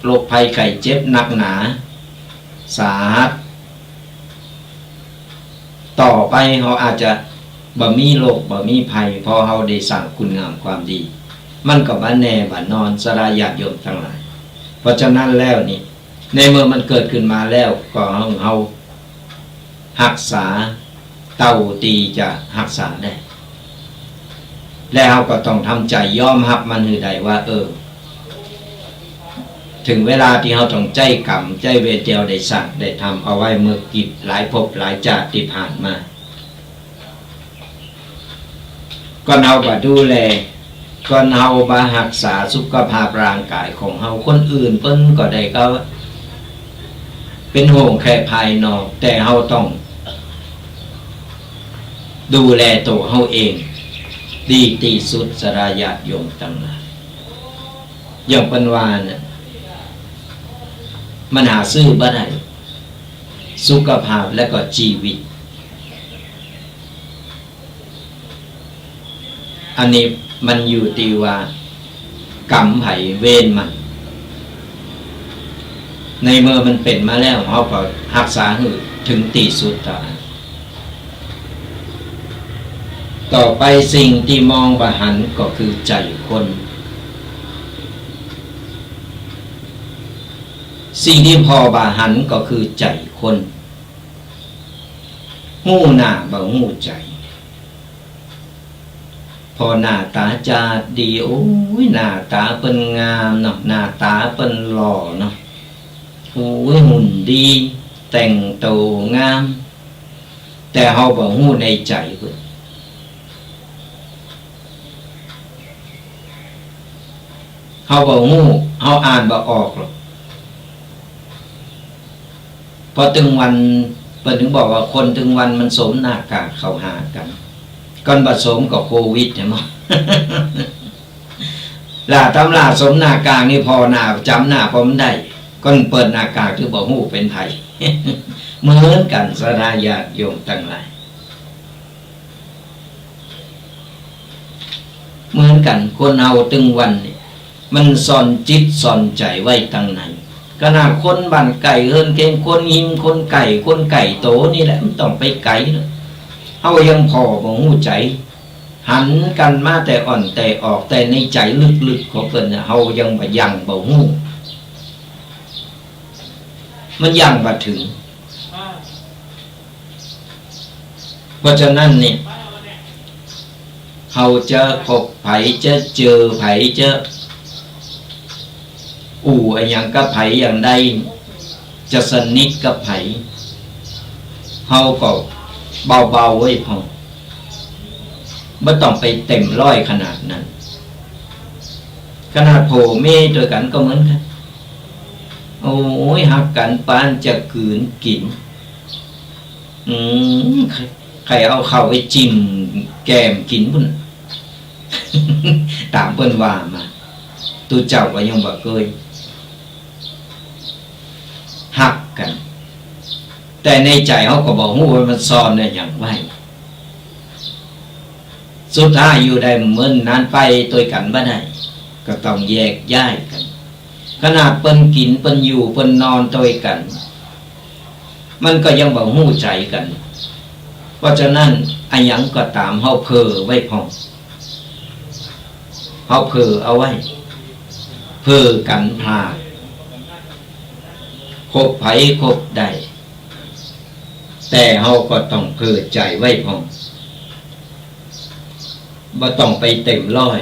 โรคภัยไข้เจ็บหนักหนาสาหัสต่อไปเฮาอาจจะบ่มีโรคบ่มีภัยพอเฮาได้สร้างคุณงามความดีมันก็บ่แน่บ่นอนศรัทธาญาติโยมทั้งหลายเพราะฉะนั้นแล้วนี่ในเมื่อมันเกิดขึ้นมาแล้วก็เฮารักษาเต้าตีจะรักษาได้แล้วเฮาก็ต้องทำใจยอมรับมันให้ได้ว่าถึงเวลาที่เฮาต้องใจกรรมใจเวรที่เฮาได้สร้างได้ทำเอาไว้เมื่อกิจหลายภพหลายชาติที่ผ่านมาก็เฮาบ่ดูแลก็เฮาบ่รักษาสุขภาพร่างกายของเฮาคนอื่นเพิ่นก็ได้ก็เป็นห่วงแค่ภายนอกแต่เฮาต้องดูแลตัวเฮาเองดีที่สุดศรัทธาญาติโยมทั้งหลาย อย่างปัญวาเนี่ยมันหาซื้อบ่ได้สุขภาพและก็ชีวิตอันนี้มันอยู่ที่ว่ากรรมไผเวรมันในเมื่อมันเป็นมาแล้วเขาก็รักษาให้ถึงที่สุดต่อไปสิ่งที่มองบ่หันก็คือใจคนสิ่งที่พอบ่หันก็คือใจคนหู้หน้าบ่หู้ใจพอหน้าตาจาดดีโอ้ยหน้าตาเป็นงามเนาะหน้าตาเป็นหล่อเนาะโอ้ยหุ่นดีแต่งตัวงามแต่เฮาบ่ฮู้ในใจเพิ่นเฮาบ่ฮู้เฮาอ่านบ่ออกหรอกพอถึงวันเพิ่นถึงบอกว่าคนถึงวันมันสมหน้ากากเข้าหากันก่อนผสมกับโควิดใช่มั้ยล่ะตำราสมหน้ากากนี่พอหน้าจำหน้าผมได้ก่อนเปิดหน้ากากคือบ่ฮู้เป็นไผเหมือนกันสดาญาติโยมทั้งหลายเหมือนกันคนเอาถึงวันนี่มันซ่อนจิตซ่อนใจไว้ตั้งไหนขนาดคนบ้านไก่เฮินเก่งคนหิมคนไก่โตนี่แหละมันต้องไปไกลเนาะเฮายังพอบ่ฮู้ใจหันกันมาแต่อ่อนแต่ออกแต่ในใจลึกๆของเพิ่นน่ะเฮายังบ่ฮู้มันยังบ่ถึงเพราะฉะนั้นนี่เฮาจะพบไผจะเจอไผจะไอ้หยังกับไผอย่างใดจะสนิทกับไผเฮาก็เบาๆไว้พอบ่ต้องไปเต็มร้อยขนาดนั้นขนาดโผเม่ด้วยกันก็เหมือนกันโอ้ยหักกันปานจะกืนกินใครเอาเข้าไปจิ้มแก้มกินพุ่น ตามเพิ่นว่ามาตูเจ้าก็ยังบ่เคยหักกันแต่ในใจเขาก็บอกฮู้ว่ามันซ่อนได้อย่างไรสุดท้ายอยู่ได้เหมือนนั้นไปตัวกันบ่ได้ก็ต้องแยกย้ายกันขนาดเปิ้นกินเปิ้นอยู่เปิ้นนอนตัวกันมันก็ยังบ่ฮู้ใจกันเพราะฉะนั้นอันหยังก็ตามเฮาเพ้อไว้พอเฮาเพ้อเอาไว้เพ้อกันพลาดคบไผคบได้แต่เฮาก็ต้องเพ้อใจไว้พอบ่ต้องไปเต็มร้อย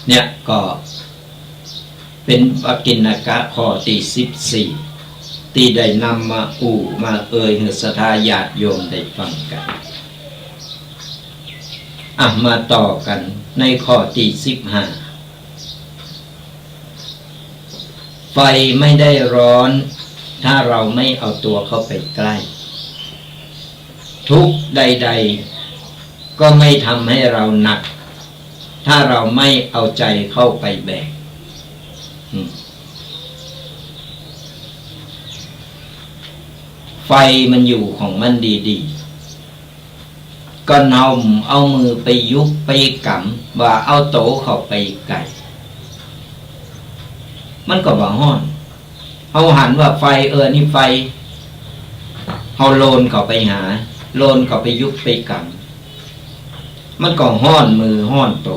เนี่ยก็เป็นปกิณกะข้อที่14ที่ได้นำมามาให้ศรัทธาญาติโยมได้ฟังกันมาต่อกันในข้อที่15ไฟไม่ได้ร้อนถ้าเราไม่เอาตัวเข้าไปใกล้ทุกข์ใดๆก็ไม่ทำให้เราหนักถ้าเราไม่เอาใจเข้าไปแบกไฟมันอยู่ของมันดีๆก็เอามือไปยุบไปกำว่าเอาโตเข้าไปไกลมันก็บ่ฮ้อนเอาหันว่าไฟนี่ไฟเอาโลนเข้าไปหาโลนเข้าไปยุบไปกำมันก็ฮ้อนมือฮ้อนโต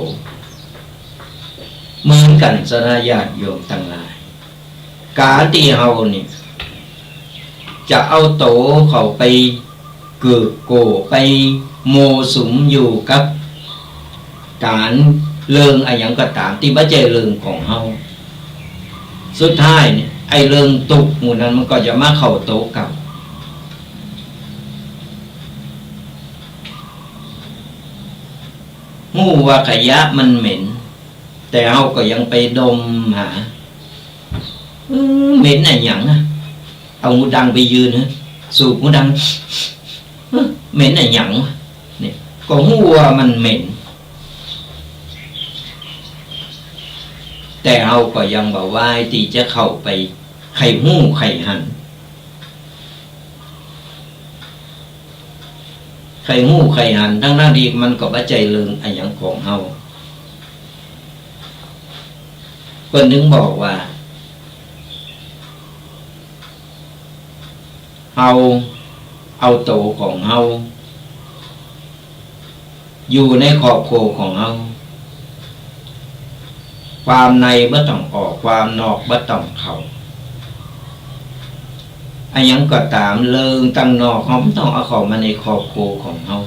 เหมือนกันสระญาติโยมทั้งหลายกาที่เฮานี่จะเอาโตเข้าไปเกิดโกไปโมสุมอยู่กับการเรื่องอะไรอย่างก็ตามที่บ่ใช่เรื่องของเฮาสุดท้ายเนี่ยไอ้เรื่องตุกหมู่นั้นมันก็จะมาเข้าโตเก่าฮู้ว่าขยะมันเหม็นแต่เฮาก็ยังไปดมหาเหม็นอะไรอย่างเอาหูดังไปยืนสูบหูดังเหม็นอะไรอย่างนี่ก็ฮู้ว่ามันเหม็น แต่เฮาก็ยังบ่ว่าที่จะเข้าไปไขหู้ไขหันไขหู้ไขหันทั้งนั้นดีมันก็บ่ใจเลิงอันหยังของเฮาเพิ่นถึงบอกว่าเอาโตของเฮาอยู่ในขอบโคของเฮาความในบ่ต้องออกความนอกบ่ต้องเข้าอันยังก็ตามเลิงตั้งนอกเฮาบ่ต้องเอาเข้ามาในขอบโคของเฮา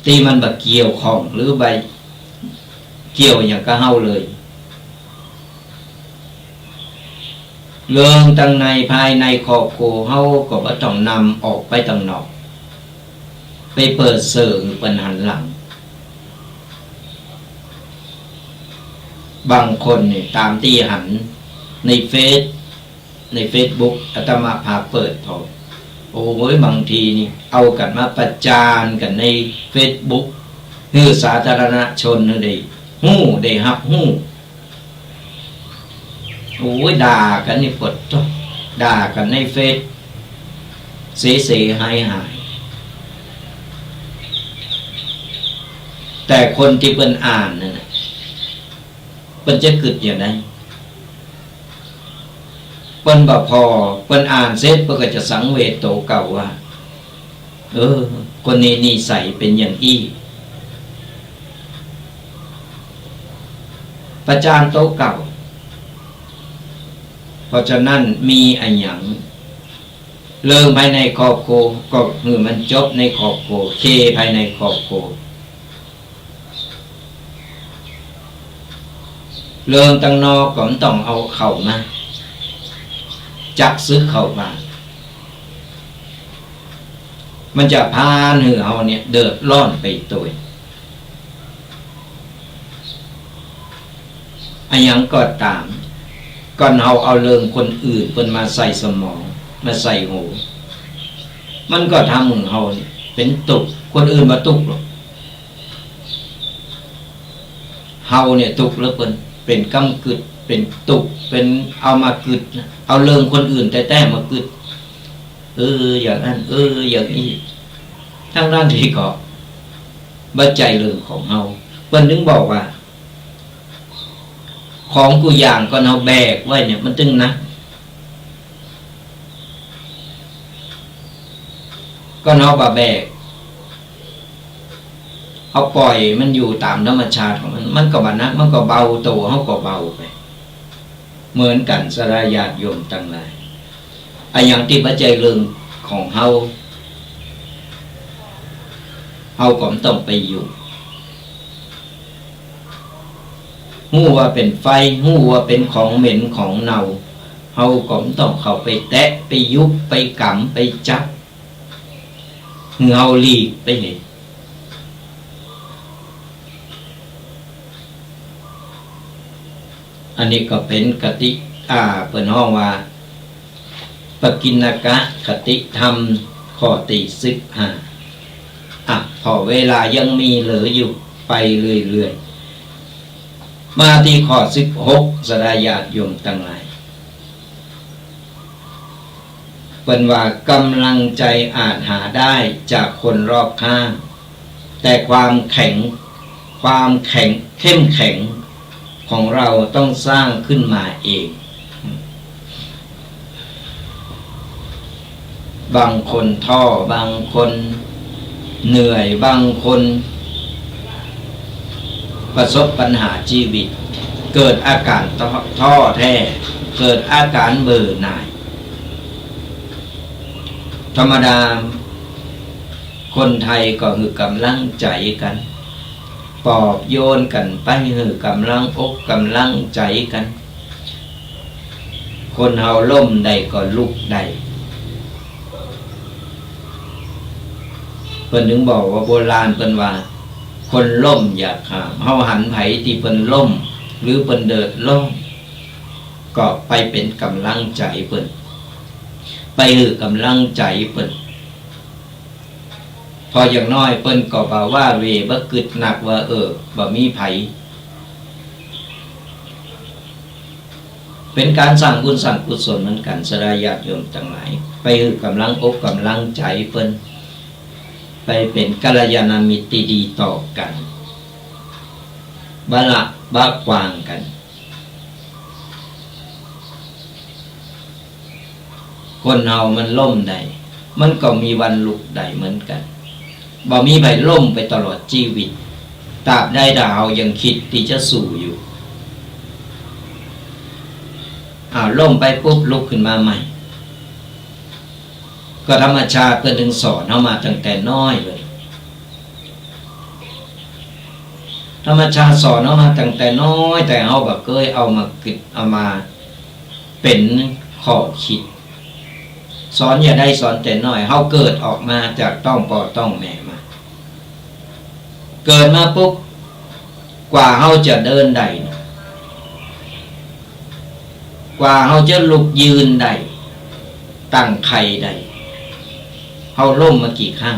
ที่มันบ่เกี่ยวข้องหรือใบเกี่ยวหยังกับเฮาเลยเลิงตั้งในภายในขอบโคเฮาก็บ่ต้องนำออกไปตั้งนอกไปเปิดเสิร์งเปิ้นหันหลังบางคนนี่ตามที่หันในเฟซบุ๊กอาตมาพาเปิดพอโอ้ยบางทีนี่เอากันมาประจานกันในเฟซบุ๊กฮือสาธารณชนได้ฮู้ได้รับฮู้โอ้ยด่ากันนี่ปวดท้องด่ากันในเฟซเสียหายแต่คนที่เพิ่นอ่านนั่นน่ะเพิ่นจะกึดอย่างไรเพิ่นบ่พอเพิ่นอ่านเสร็จเพิ่นก็จะสังเวชโตเก่าว่าคนนี้นิสัยเป็นอย่างอี้ประจานโตเก่าเพราะฉะนั้นมีอันหยังเริ่มภายในครอบครัวก็คือมันจบในครอบครัวเคภายในครอบครัวเรื่องตั้งนอกก็ต้องเอาเข้ามาจักซื้อเข้ามามันจะพาเหือเอาเนี่ยเดือดร้อนไปตัวอันยังก็ตามก่อนเอาเรื่องคนอื่นเพิ่นมาใส่สมองมาใส่หูมันก็ทำมึงเฮาเป็นตุกคนอื่นมาตุกหรอกเฮาเนี่ยตุกแล้วเป็นกำกึดเป็นตุกเป็นเอามากึดเอาเรื่องคนอื่นแต่มากึดอย่างนั้นอย่างนี้ทั้งนั้นที่ก็บ่ใจเรื่องของเฮาเพิ่นถึงบอกว่าของกูอย่างก็เอาแบกไว้เนี่ยมันตึงนะก็เอาบาแบกเอาปล่อยมันอยู่ตามธรรมชาติของมันก็บ่นักมันก็เบาตัวเฮาก็เบาไปเหมือนกันสลายญาติโยมทั้งหลายอันอย่างที่ปัจจัยเรื่องของเฮาก็ต้องไปอยู่ฮู้ว่าเป็นไฟฮู้ว่าเป็นของเหม็นของเน่าเฮาก็ต้องเข้าไปแตะไปยุบไปกำไปจับเฮาหลีกไปเห็นอันนี้ก็เป็นกติเปิ้นห้องว่าปกิณกะคติธรรมข้อที่15พอเวลายังมีเหลืออยู่ไปเรื่อยๆมาที่ข้อ16สดาญาติโยมทั้งหลายเปิ้นว่ากำลังใจอาจหาได้จากคนรอบข้างแต่ความเข้มแข็งของเราต้องสร้างขึ้นมาเองบางคนท้อบางคนเหนื่อยบางคนประสบปัญหาชีวิตเกิดอาการท้อแท้เกิดอาการเบื่อหน่ายธรรมดาคนไทยก็คือกำลังใจกันปอบโยนกันไปคือกำลังอกกำลังใจกันคนเฮาล่มใดก็ลุกใดเพิ่นถึงบอกว่าโบราณเพิ่นว่าคนล่มอย่าข้ามเฮาหันไผที่เพิ่นล่มหรือเพิ่นเดือดร้อนก็ไปเป็นกำลังใจเพิ่นไปคือกำลังใจเพิ่นพออย่างน้อยเปิ้นก็บ่าว่าเวบ่กึดหนักว่าบ่มีไผ เป็นการสร้างบุญสร้างกุศลเหมือนกันสดาญาติโยมทั้งหลายไปคือกำลังอกกำลังใจเพิ่นไปเป็นกัลยาณมิตรที่ดีต่อกันบะละบะกวางกันคนเฮามันล่มได้มันก็มีวันลุกได้เหมือนกันบ่มีไผล่มไปตลอดชีวิตตราบใดถ้าเฮายังคิดที่จะสู้อยู่ล่มไปปุ๊บลุกขึ้นมาใหม่ก็ธรรมชาติเพิ่นถึงสอนเฮามาตั้งแต่น้อยเลยธรรมชาติสอนเฮามาตั้งแต่น้อยแต่เฮาก็เคยเอามาคิดเอามาเป็นข้อคิดสอนอย่าได้สอนแต่น้อยเฮาเกิดออกมาจากต้องพ่อต้องแม่มาเกิดมาปุ๊บกว่าเฮาจะเดินได้กว่าเฮาจะลุกยืนได้ตั้งไข่ได้เฮาล้มมากี่ครั้ง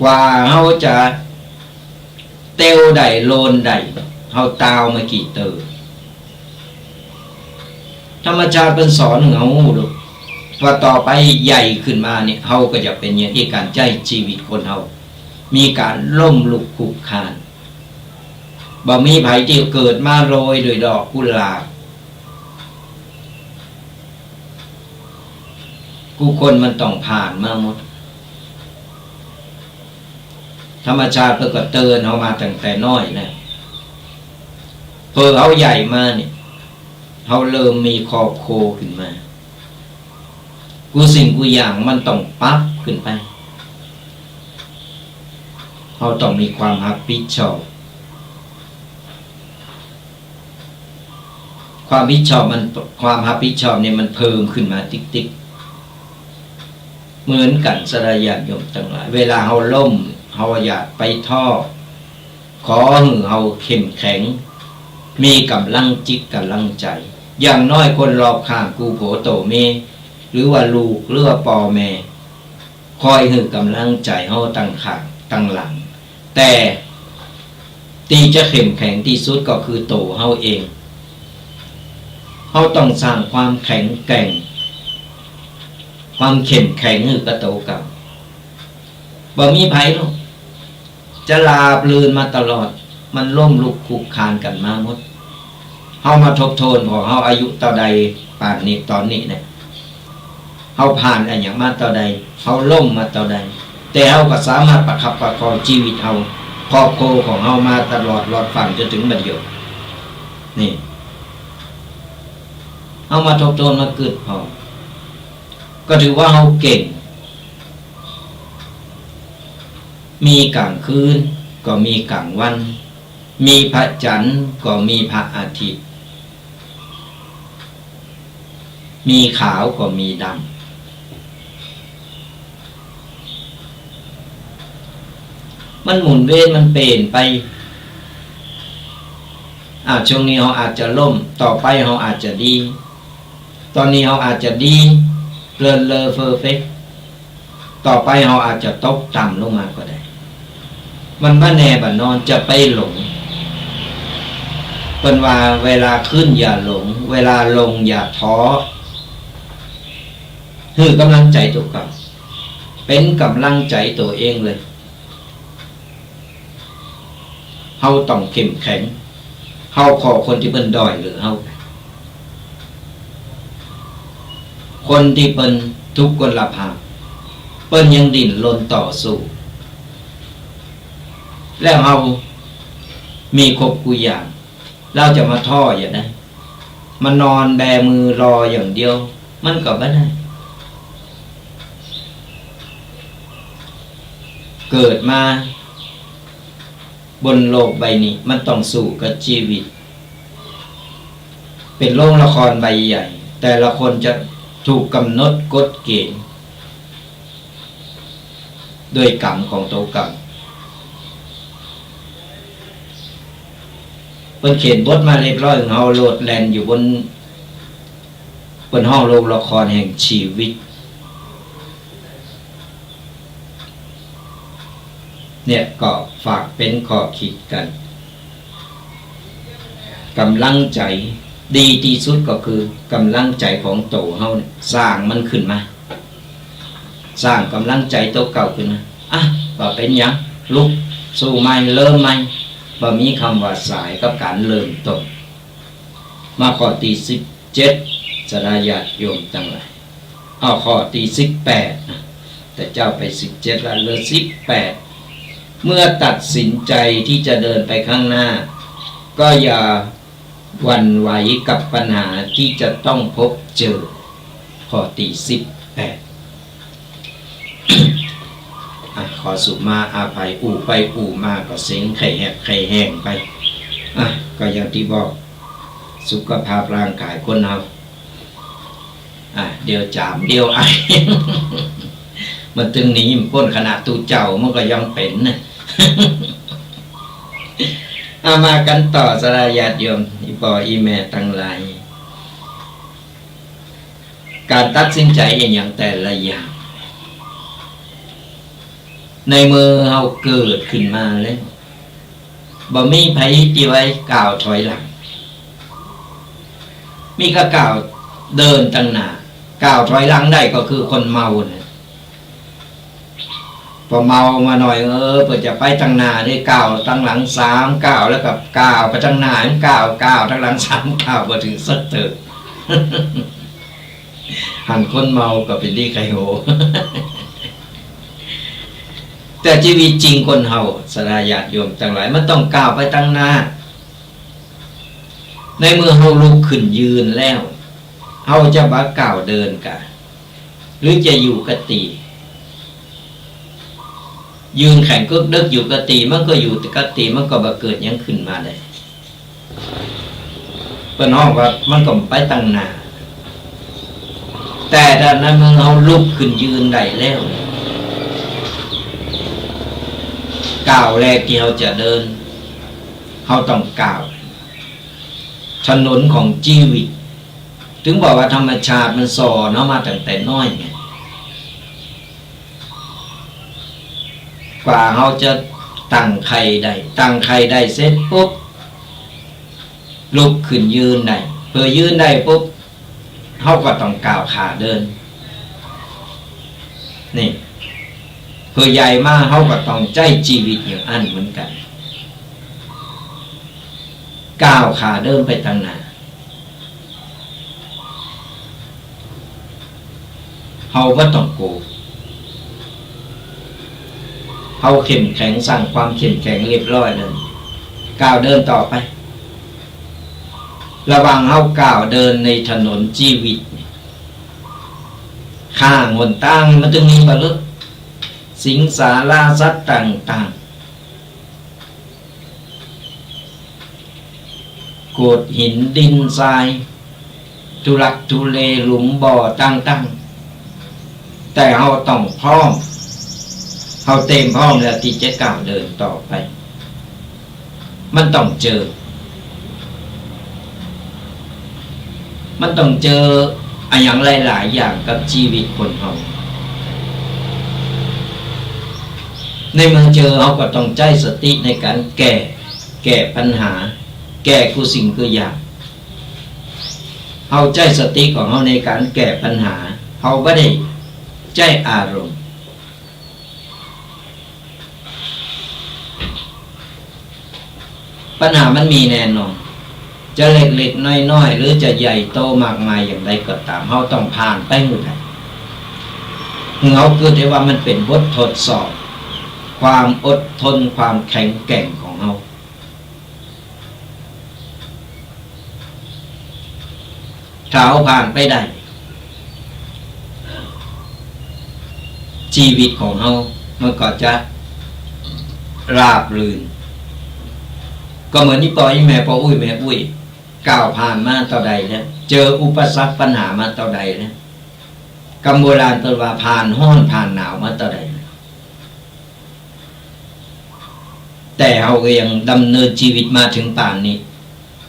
กว่าเฮาจะเต้วได้โลนได้เฮาตาวมากี่เตอธรรมชาติเป็นสอนเฮาดูว่าต่อไปใหญ่ขึ้นมาเนี่ยเฮาก็จะเป็นอย่างที่การใช้ชีวิตคนเฮามีการล้มลุกคลุกคลานบ่มีไผที่เกิดมาโรยด้วยดอกกุหลาบผู้คนมันต้องผ่านมาหมดธรรมชาติเพิ่นก็เตือนเฮามาตั้งแต่น้อยแล้วเพิ่นเฮาใหญ่มาเนี่ยเฮาเริ่มมีครอบครัวขึ้นมากูสิ่งกูอย่างมันต้องปั๊บขึ้นไปเฮาต้องมีความรับผิดชอบความรับผิดชอบเนี่ยมันเพิ่มขึ้นมาติ๊กๆเหมือนกันสดาญาติโยมทั้งหลายเวลาเฮาล้มเฮาอยากไปท้อขอให้เฮาเข้มแข็งมีกำลังจิตกำลังใจอย่างน้อยคนรอบข้างกูโผโตเมหรือว่าลูกหรือว่าพ่อแม่คอยให้กำลังใจเฮาตั้งข้างตั้งหลังแต่ที่จะเข้มแข็งที่สุดก็คือตัวเฮาเองเฮาต้องสร้างความแข็งแกร่งความเข้มแข็งคือกระโตกับบ่มีไผหรอกจะลาบลื่นมาตลอดมันล้มลุกคลุกคลานกันมาหมดเฮามาทบทวนพอเฮาอายุเท่าใดป่านนี้ตอนนี้เนี่ยเฮาผ่านอะไรอย่างมาเท่าใดเฮาล้มมาเท่าใดแต่เฮาก็สามารถประคับประคองชีวิตเฮาครอบครัวของเฮามาตลอดรอดฟังจนถึงบัดเดี๋ยวนี่เฮามาทบทวนมาเกิดพอก็ถือว่าเฮาเก่งมีกลางคืนก็มีกลางวันมีพระจันทร์ก็มีพระอาทิตย์มีขาวก็มีดำมันหมุนเวียนมันเปลี่ยนไปช่วงนี้เราอาจจะล่มต่อไปเราอาจจะดีตอนนี้เราอาจจะดีเลินเลอเฟอร์เฟกต่อไปเราอาจจะตกต่ำลงมาก็ได้มันบ่แน่บ่นอนจะไปหลงเป็นว่าเวลาขึ้นอย่าหลงเวลาลงอย่าท้อคือกำลังใจตัวกับเป็นกำลังใจตัวเองเลยเฮาต้องเข้มแข็งเฮาขอคนที่เป็นด้อยหรือเฮาคนที่เป็นทุกข์กลภาพเปิ้นยังดิ้นรนต่อสู้แล้วเฮามีครบกุอย่างเราจะมาท้ออย่างนั้นมานอนแบมือรออย่างเดียวมันก็ไม่ได้เกิดมาบนโลกใบนี้มันต้องสู้กับชีวิตเป็นโรงละครใบใหญ่แต่ละคนจะถูกกำหนดกฎเกณฑ์ด้วยกรรมของตัวกรรมเป็นเขียนบทมาเรียบร้อยของเฮาโลดแลนอยู่บนห้องโรงละครแห่งชีวิตเนี่ยก็ฝากเป็นข้อคิดกัน กำลังใจดีที่สุดก็คือกำลังใจของโตเฮาเนี่ยสร้างมันขึ้นมาสร้างกำลังใจโตเก่าขึ้นมาว่าเป็นหยังลุกสู้ใหม่เริ่มใหม่บ่มีคำว่าสายกับการเริ่มต้นมาข้อที่17สดาญาติโยมทั้งหลายข้อที่18นะแต่เจ้าไป17แล้วเหลือ18เมื่อตัดสินใจที่จะเดินไปข้างหน้าก็อย่าหวั่นไหวกับปัญหาที่จะต้องพบเจอข้อที่18ขอสุมาอาภัยอู่ไปอู่มาก็เสียงไข่แหบไข่แห้งไปก็อย่างที่บอกสุขภาพร่างกายคนเราเดี๋ยวจามเดี๋ยวไอ มันตึงหนีมันพ้นขนาดตูเจ้ามันก็ยังเป็นนะ มากันต่อสลายาติโยมอีปออีแม่ทั้งหลายการตัดสินใจอย่างแต่ละอย่างในมือเราเกิดขึ้นมาแล้วบ่มีไผที่ไว้กล่าวถอยหลังมีก็กล่าวเดินตั้งหน้ากล่าวถอยหลังได้ก็คือคนเมาเนี่ยพอเมามาหน่อยเพื่อจะไปตั้งหน้าได้ก้าวตั้งหลัง3ก้าวแล้วกับก้าวไปตั้งหน้าก้าวตั้งหลัง3ก้าวมาถึงสักเติบ หันคนเมาก็เป็นดีไคโห แต่ชีวิตจริงคนเฮาสลายาติโยมทั้งหลายมันต้องก้าวไปตั้งหน้าในเมื่อเฮาลุกขึ้นยืนแล้วเฮาจะบ่ก้าวเดินกันหรือจะอยู่กติยืนแข่งก็เลิกอยู่กติมันก็อยู่กติมันก็บ่เกิดยังขึ้นมาได้เพิ่นฮ้องว่ามันก็ไปตั้งหน้าแต่ถ้านั้นเมื่อเฮาลุกขึ้นยืนได้แล้วก้าวแรกที่เราจะเดินเราต้องก้าวถนนของชีวิตถึงบอกว่าธรรมชาติมันสอนเรามาตั้งแต่น้อยไงกว่าเราจะตั้งไข่ได้เสร็จปุ๊บลุกขึ้นยืนได้เพื่อยืนได้ปุ๊บเราก็ต้องก้าวขาเดินนี่เพื่อใหญ่มากเขาก็ต้องใจชีวิตอย่างอันเหมือนกันก้าวขาเดินไปทางหน้าเขาก็ต้องโกเขาเข้มแข็งสร้างความเข้มแข็งเรียบร้อยเลยก้าวเดินต่อไประวังเขาก้าวเดินในถนนชีวิตข้างหนตั้งมันจึงมีบรรลุสิงสาราสัตว์ต่างๆโขดหินดินทรายทุลักทุเลหลุมบ่อต่างๆแต่เราต้องพร้อมเราเต็มพร้อมแล้วที่จะก้าวเดินต่อไปมันต้องเจออย่างหลายๆอย่างกับชีวิตคนเราในเมื่อเจอเขาก็ต้องใจสติในการแก้ปัญหาแก้กูสิ่งกูอย่างเอาใจสติของเขาในการแก้ปัญหาเขาไม่ได้ใจอารมณ์ปัญหามันมีแน่นอนจะเล็กๆน้อยๆหรือจะใหญ่โตมากมายอย่างไรก็ตามเขาต้องผ่านไปหมดเลยเขาเกิดได้ว่ามันเป็นบททดสอบความอดทนความแข็งแกร่งของเราถ้าเอาผ่านไปได้ชีวิตของเรามันก็จะราบรื่นก็เหมือนที่ปอยแม่ปออุ้ยแม่อุ้ยก้าวผ่านมาต่อใดแล้วเจออุปสรรคปัญหามาต่อใดแล้วกำโบราณเปิดว่าผ่านห้อนผ่านหนาวมาต่อใดแต่เราก็ยังดำเนินชีวิตมาถึงป่านนี้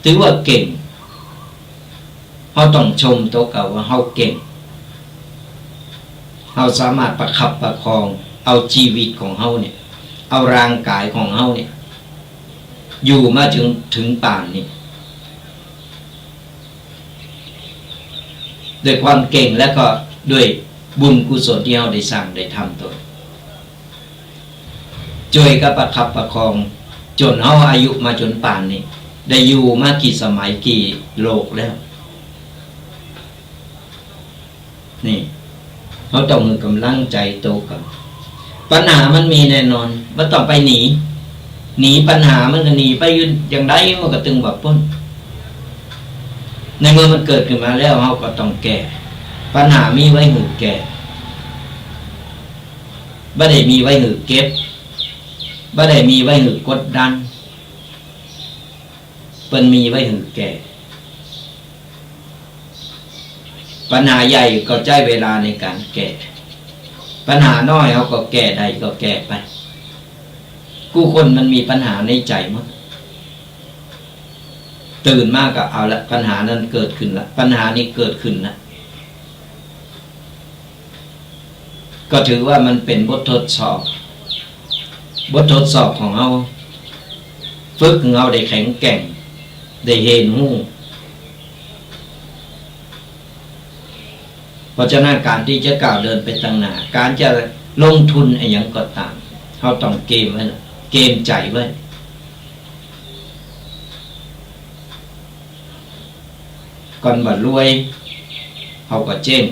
ถือว่าเก่งเราต้องชมตัวเก่าว่าเราเก่งเราสามารถประคับประคองเอาชีวิตของเราเนี่ยเอาร่างกายของเราเนี่ยอยู่มาถึงป่านนี้ ด้วยความเก่งและก็ด้วยบุญกุศลที่เราได้สร้างได้ทำตัวช่วยกับประคับประคองจนเขาอายุมาจนป่านนี้ได้อยู่มากี่สมัยกี่โลกแล้วนี่เขาต้องมีกำลังใจโตกันปัญหามันมีแน่นอนว่าต้องไปหนีปัญหามันก็หนีไปอย่างไรมันก็ตึงแบบพ้นในเมื่อมันเกิดขึ้นมาแล้วเขาก็ต้องแก้ปัญหามีไว้หือแก้บ่ได้มีไว้หือเก็บบ่ได้มีไว้หือกดดันเปิ้นมีไว้หือแก้ปัญหาใหญ่ก็ใช้เวลาในการแก้ปัญหาน้อยเขาก็แก้ได้ก็แก้ไปผู้คนมันมีปัญหาในใจมั้งตื่นมากก็เอาละปัญหานั้นเกิดขึ้นละปัญหานี้เกิดขึ้นละก็ถือว่ามันเป็นบททดสอบบททดสอบของเราฝึกของเราได้แข็งแกร่งได้เห็นหู้เพราะฉะนั้นการที่จะก้าวเดินไปตั้งหน้าการจะลงทุนอะไรอย่างก็ตามเราต้องเกมไว้เกมใจไว้ก่อนบัดรวยเขาก็เจ๊ง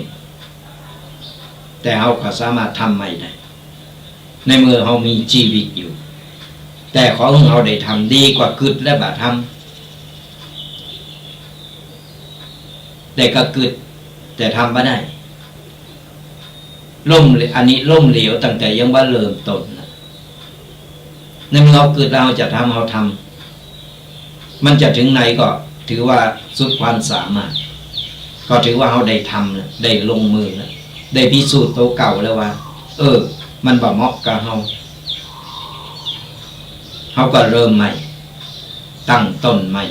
แต่เขาก็สามารถทำใหม่ได้ในเมื่อเขามีชีวิตอยู่แต่ของเขาได้ทำดีกว่ากึดและบาทำแต่ก็กึดแต่ทำไม่ได้ล่มอันนี้ล่มเหลวตั้งแต่ยังว่าเริ่มต้นนะในเมื่อเรากึดเราจะทำเราทำมันจะถึงไหนก็ถือว่าสุดความสามารถก็ถือว่าเขาได้ทำแล้วได้ลงมือแล้วได้พิสูจน์ตัวเก่าแล้วว่ามันบ่เหมาะกับเขาก็เริ่มใหม่ตั้งต้นใหม่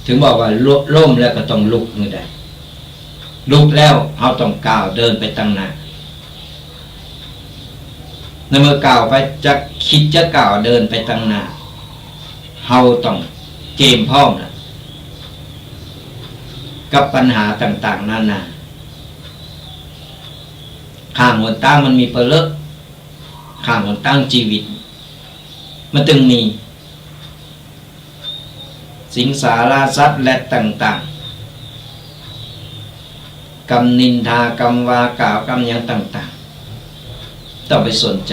ถึงบอกว่าล่มแล้วก็ต้องลุกมือได้ลุกแล้วเขาต้องก้าวเดินไปตั้งหน้าในเมื่อก้าวไปจะคิดจะก้าวเดินไปตั้งหน้าเขาต้องเกมพร้อมนะกับปัญหาต่างๆนานาข้างหนตั้งมันมีเปลือกข้างหนตั้งชีวิตมันจึงมีสิงสาราสัตว์และต่างๆกำนินทากำวากล่าวกำยังต่างๆต้องไปสนใจ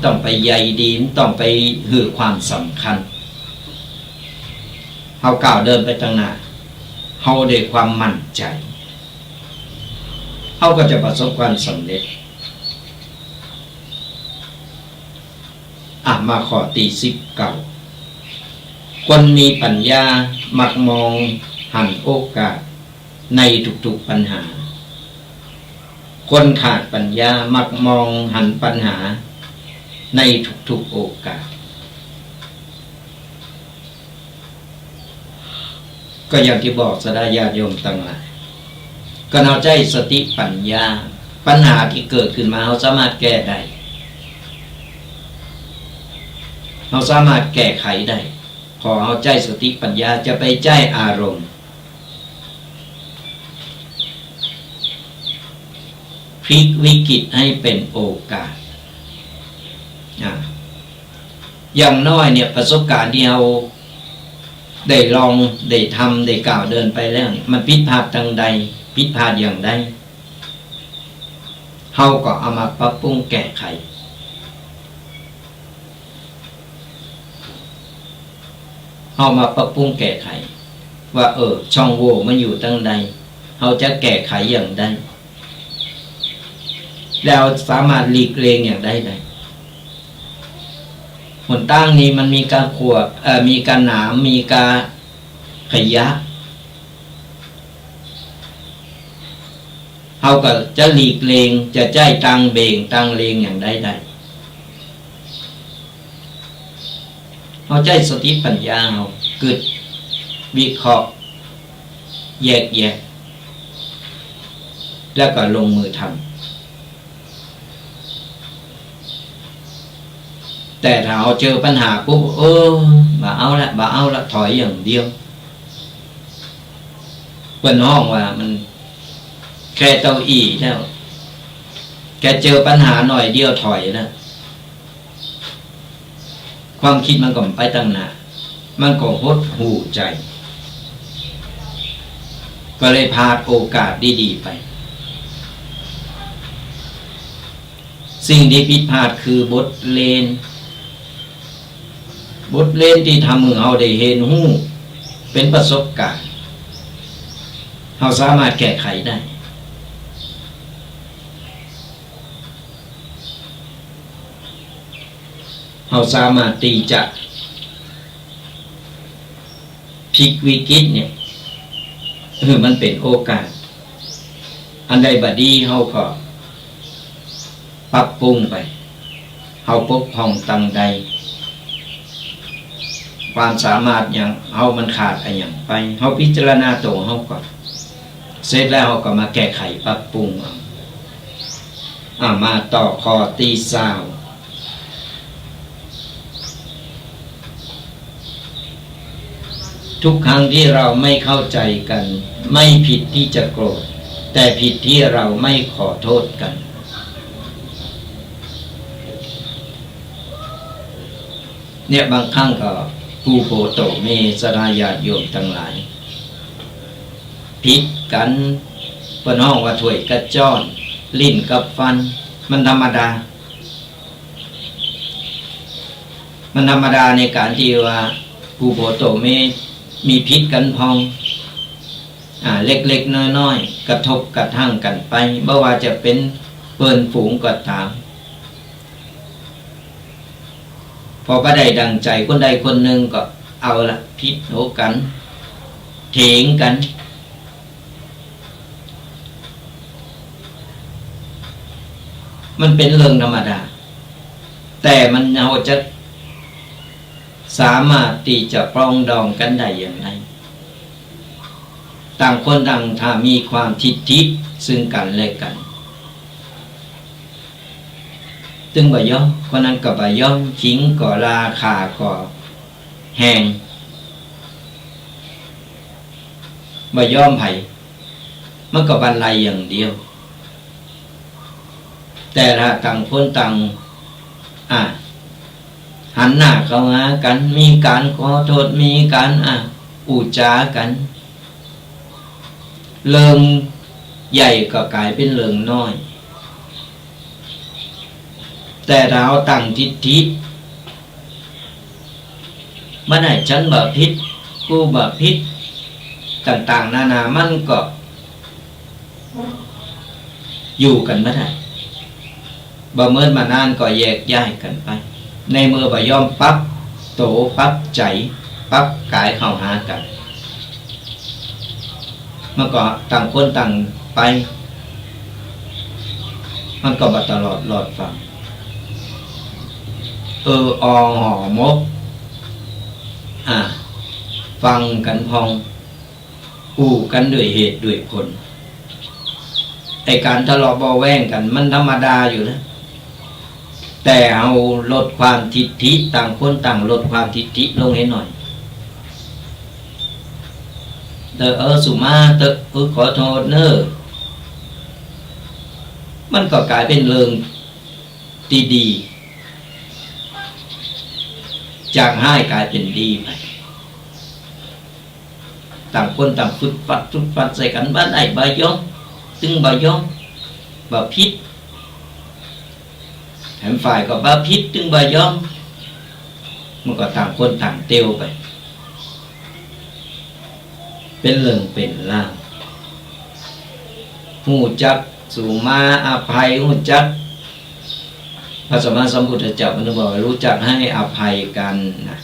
ต้องไปใยดีต้องไปหือความสำคัญเขาก้าวเดินไปตั้งหน้าเขาด้วยความมั่นใจเขาก็จะประสบความสำเร็จมาขอตี19คนมีปัญญามักมองหันโอกาสในทุกๆปัญหาคนขาดปัญญามักมองหันปัญหาในทุกๆโอกาสก็อย่างที่บอกสดาญาติโยมตั้งหลายก็เอาใจสติปัญญาปัญหาที่เกิดขึ้นมาเราสามารถแก้ได้เราสามารถแก้ไขได้พอเอาใจสติปัญญาจะไปใจอารมณ์พลิกวิกฤตให้เป็นโอกาสอย่างน้อยเนี่ยประสบการณ์ที่เราได้ลองได้ทำได้กล่าวเดินไปแล้วมันผิดพลาดทางใดผิดพลาดอย่างใดเราก็เอามาปรับปรุงแก้ไขเอามาปรับปรุงแก้ไขว่าช่องโหว่มันอยู่ทางใดเราจะแก้ไขอย่างใดแล้วสามารถหลีกเลี่ยงอย่างใดได้หนตั้งนี้มันมีการขวบมีการหนามมีการขยะเขาก็จะหลีกเลี่ยงจะใจตังเบ่งตังเลงอย่างใดได้เขาใจสติปัญญาเขากึดวิเคราะห์แยกแยะแล้วก็ลงมือทำแต่ถ้าเอาเจอปัญหาปุ๊บบ่เอาละถอยอย่างเดียว เปิ้นห้องว่ามันแค่เต้าอี้แล้วแกเจอปัญหาหน่อยเดียวถอยแล้วความคิดมันก็ไปตั้งหน้ามันก็หดหู่ใจก็เลยพาดโอกาสดีๆไปสิ่งที่ผิดพลาดคือบทเรียนที่ทำให้เราได้เห็นหู้เป็นประสบการณ์เราสามารถแก้ไขได้เราสามารถที่จะพลิกวิกฤตเนี่ยมันเป็นโอกาสอันใดบดีเราก็ปรับปรุงไปเราปกป้องตั้งใดความสามารถอย่างเรามันขาดอะไรอย่างไปเราพิจารณาตัวเราก่อนเสร็จแล้วเราก็มาแก้ไขปรับปรุงมาต่อข้อที่20ทุกครั้งที่เราไม่เข้าใจกันไม่ผิดที่จะโกรธแต่ผิดที่เราไม่ขอโทษกันเนี่ยบางครั้งก็ผู้โพโตเมสรายาติโยมทั้งหลายผิดกันเปิ้นห้องว่าถ้วยกระจ้อนลิ้นกับฟันมันธรรมดาในการที่ว่าผู้โพโตเมมีพิษกันพองเล็กๆน้อยๆกระทบกระทั่งกันไปไม่ว่าจะเป็นเปิ้นฝูงก็ตามพอบ่ได้ดังใจคนใดคนหนึ่งก็เอาละพิษโหกันเถียงกันมันเป็นเรื่องธรรมดาแต่มันเราจะสามารถที่จะปรองดองกันได้อย่างไรต่างคนต่างถ้ามีความทิฏฐิซึ่งกันและกันตึงบ่ยอมคนนั้นก็บ่ยอมขิงก็ราคาก็แหงบ่ยอมไผมันก็บรรลัยอย่างเดียวแต่ถ้าต่างคนต่างหันหน้าเข้าหากันมีการขอโทษมีการอุจากันเรื่องใหญ่ก็กลายเป็นเรื่องน้อยแต่เราตั้งทิฏฐิบ่ได้ฉันบ่ผิดกูบ่ผิดต่างๆนานามันก็อยู่กันบ่ได้บ่เมินมานานก็แยกย้ายกันไปในเมื่อบ่ยอมปรับโตปรับใจปรับกายเข้าหากันมันก็ต่างคนต่างไปมันก็บ่ตลอดรอดฟังหอมกฟังกันพองอู้กันด้วยเหตุด้วยผลไอ้การทะเลาะเบาแว้งกันมันธรรมดาอยู่แล้วแต่เอาลดความทิฏฐิต่างคนต่างลดความทิฏฐิลงให้หน่อยสุมาขอโทษเนอะมันก็กลายเป็นเรื่องดีๆจากให้กลายเป็นดีไปต่างคนต่างฝึกฟัดใส่กันบ้านไอ้บายองตึงบายองบ่ผิดแถมฝ่ายก็บ่ผิดตึงบายองมันก็ต่างคนต่างเตียวไปเป็นเรื่องเป็นล่างหูจักสุมาอภัยหูจักพระสัมมาสัมพุทธเจ้ามันบอกรู้จักให้อภัยกันนะ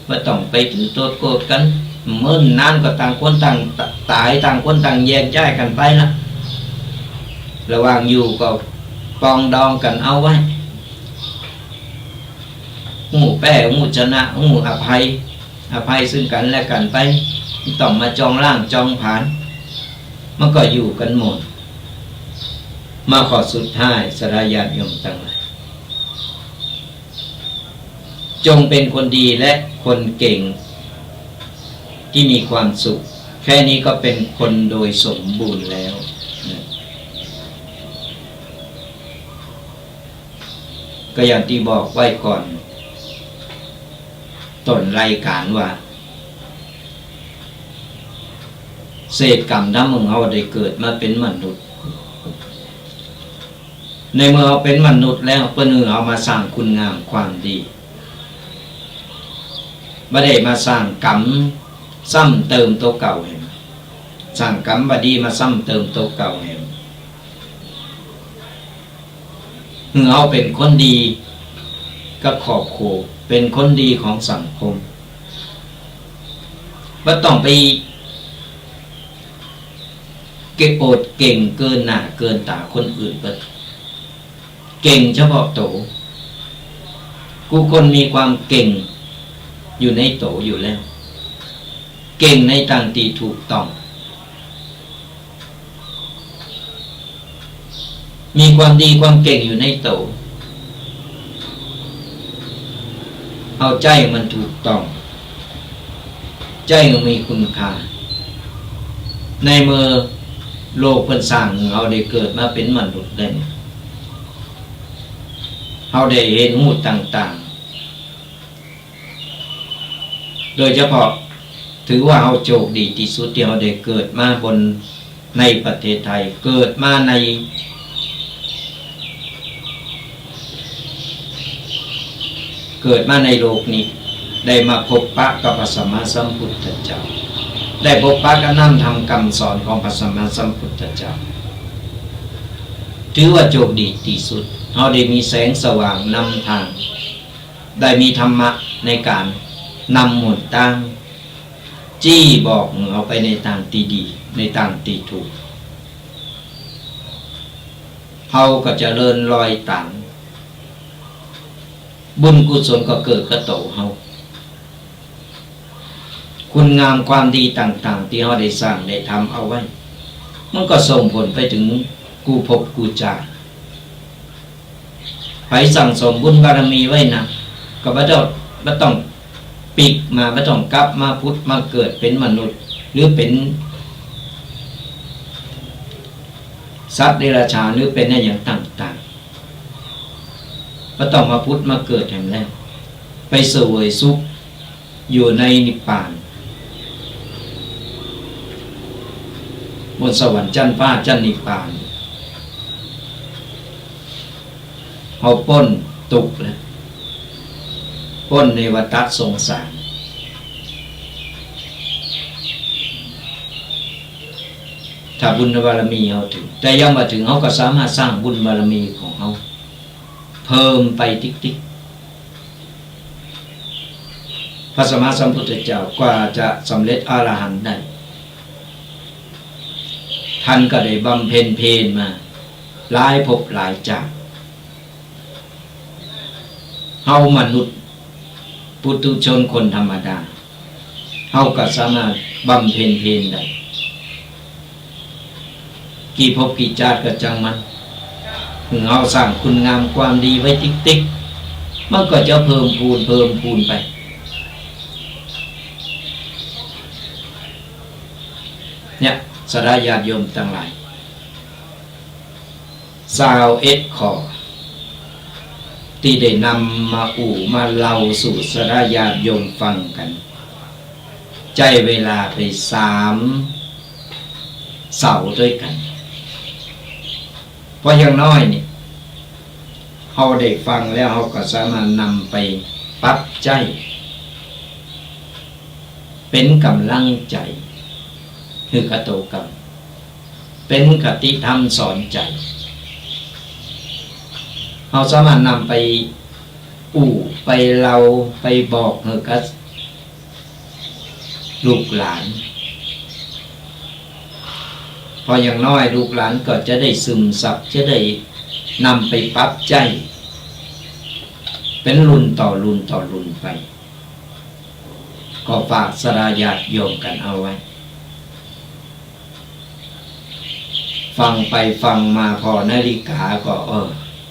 ไม่ต้องไปถือโทษโกรธกันเมื่อนานก็ต่างคนต่างตายต่างคนต่างแยกย้ายกันไปละระหว่างอยู่ก็ปองดองกันเอาไว้หูแป้หูชนะหูอภัยซึ่งกันและกันไปต้องมาจองร่างจองผานมันก็อยู่กันหมดมาขอสุดท้ายสรายาติโยมทั้งหลายจงเป็นคนดีและคนเก่ง ที่มีความสุขแค่นี้ก็เป็นคนโดยสมบูรณ์แล้วนะก็อย่างที่บอกไว้ก่อนต้นรายการว่าเศษกรรมถ้ามึงเอาได้เกิดมาเป็นมนุษย์ในเมื่อเอาเป็นมนุษย์แล้วเพื่อนเอามาสร้างคุณงามความดีไม่ได้มาสร้างกรรมซ้ำเติมตัวเก่าเห็นสร้างกรรมบดีมาซ้ำเติมตัวเก่าเห็นเอาเป็นคนดีก็ขอบโขเป็นคนดีของสังคมว่าต้องไปเก็บโอดเก่งเกินหน้าเกินตาคนอื่นเปิดเก่งเฉพาะโตกูคนมีความเก่งอยู่ในโตอยู่แล้วเก่งในทางที่ถูกต้องมีความดีความเก่งอยู่ในโตเอาใจมันถูกต้องใจมันมีคุณค่าในเมื่อโลกเพิ่นสร้างเอาได้เกิดมาเป็นมนุษย์ได้เอาได้เห็นหูต่างๆโดยเฉพาะถือว่าเอาโชคดีที่สุดที่เราได้เกิดมาบนในประเทศไทยเกิดมาในโลกนี้ได้มาพบปะกับพระสัมมาสัมพุทธเจ้าได้พบปะกับนำธรรมคำสอนของพระสัมมาสัมพุทธเจ้าถือว่าโชคดีที่สุดเราได้มีแสงสว่างนำทางได้มีธรรมะในการนำหนทางจี้บอกเอาไปในทางที่ดีในทางที่ถูกเขาก็จะเลินลอยตามบุญกุศลก็เกิดกระโตเฮาคุณงามความดีต่างๆที่เราได้สร้างได้ทำเอาไว้มันก็ส่งผลไปถึงกูภพกูชาติไผสั่งสมบุญบารมีไว้นะก็บ่ต้องปิกมาบ่ต้องกลับมาพุทธมาเกิดเป็นมนุษย์หรือเป็นสัตว์เดรัจฉานหรือเป็นอะไรอย่างต่างๆบ่ต้องมาพุทธมาเกิดแห่งแล้วไปเสวยสุขอยู่ในนิพพานบนสวรรค์ชั้นฟ้าชั้นนิพพานเอาป้นตุกเลยป้นในวัฏสงสารถ้าบุญบารมีเอาถึงแต่ยังมาถึงเขาก็สามารถสร้างบุญบารมีของเขาเพิ่มไปติ๊กๆพระสัมมาสัมพุทธเจ้ากว่าจะสำเร็จอรหันต์ได้ท่านก็ได้บำเพ็ญเพลมาหลายภพหลายชาติเฮามนุษย์ปุถุชนคนธรรมดาเฮาก็สามารถบำเพ็ญเพลได้กี่ภพกี่ชาติก็จังมันถึงเฮาสร้างคุณงามความดีไว้ติ๊กๆมันก็จะเพิ่มพูนไปเนี่ยสดาญาติโยมทั้งหลาย21 ข้อที่ได้นำมามาเล่าสู่สดาญาติโยมฟังกันใจเวลาไป3 เสาร์ด้วยกันเพราะอย่างน้อยนี่เขาได้ฟังแล้วเขาก็สามารถนำไปปรับใจเป็นกำลังใจคือกระโตกรรมเป็นคติธรรมสอนใจเราสามารถนำไปไปเล่าไปบอกเฮกับลูกหลานพออย่างน้อยลูกหลานก็จะได้ซึมซับจะได้นำไปปรับใจเป็นรุ่นต่อรุ่นไปก็ฝากสดาญาติโยมกันเอาไว้ฟังไปฟังมาพอนาฬิกาก็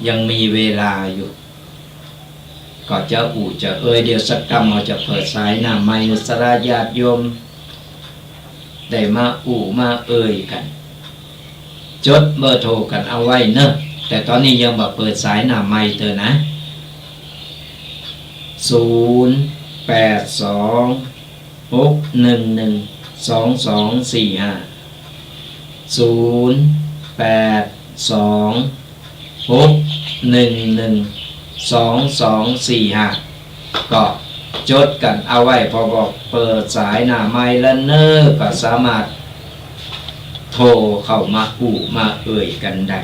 ยังมีเวลาอยู่ก็จะจะเดี๋ยวสักกรรมเราจะเปิดสายหน้าไมค์สดาญาติโยม ได้มาอู่มาเอ่ยกันจดเบอร์โทรกันเอาไว้เนอะแต่ตอนนี้ยังบ่เปิดสายหน้าไมค์เธอนะ0826112245ก็จดกันเอาไว้พอบอกเปิดสายหน้าไมค์แล้วเนอะก็สามารถโทรเข้ามาอู่มาเอ่ยกันได้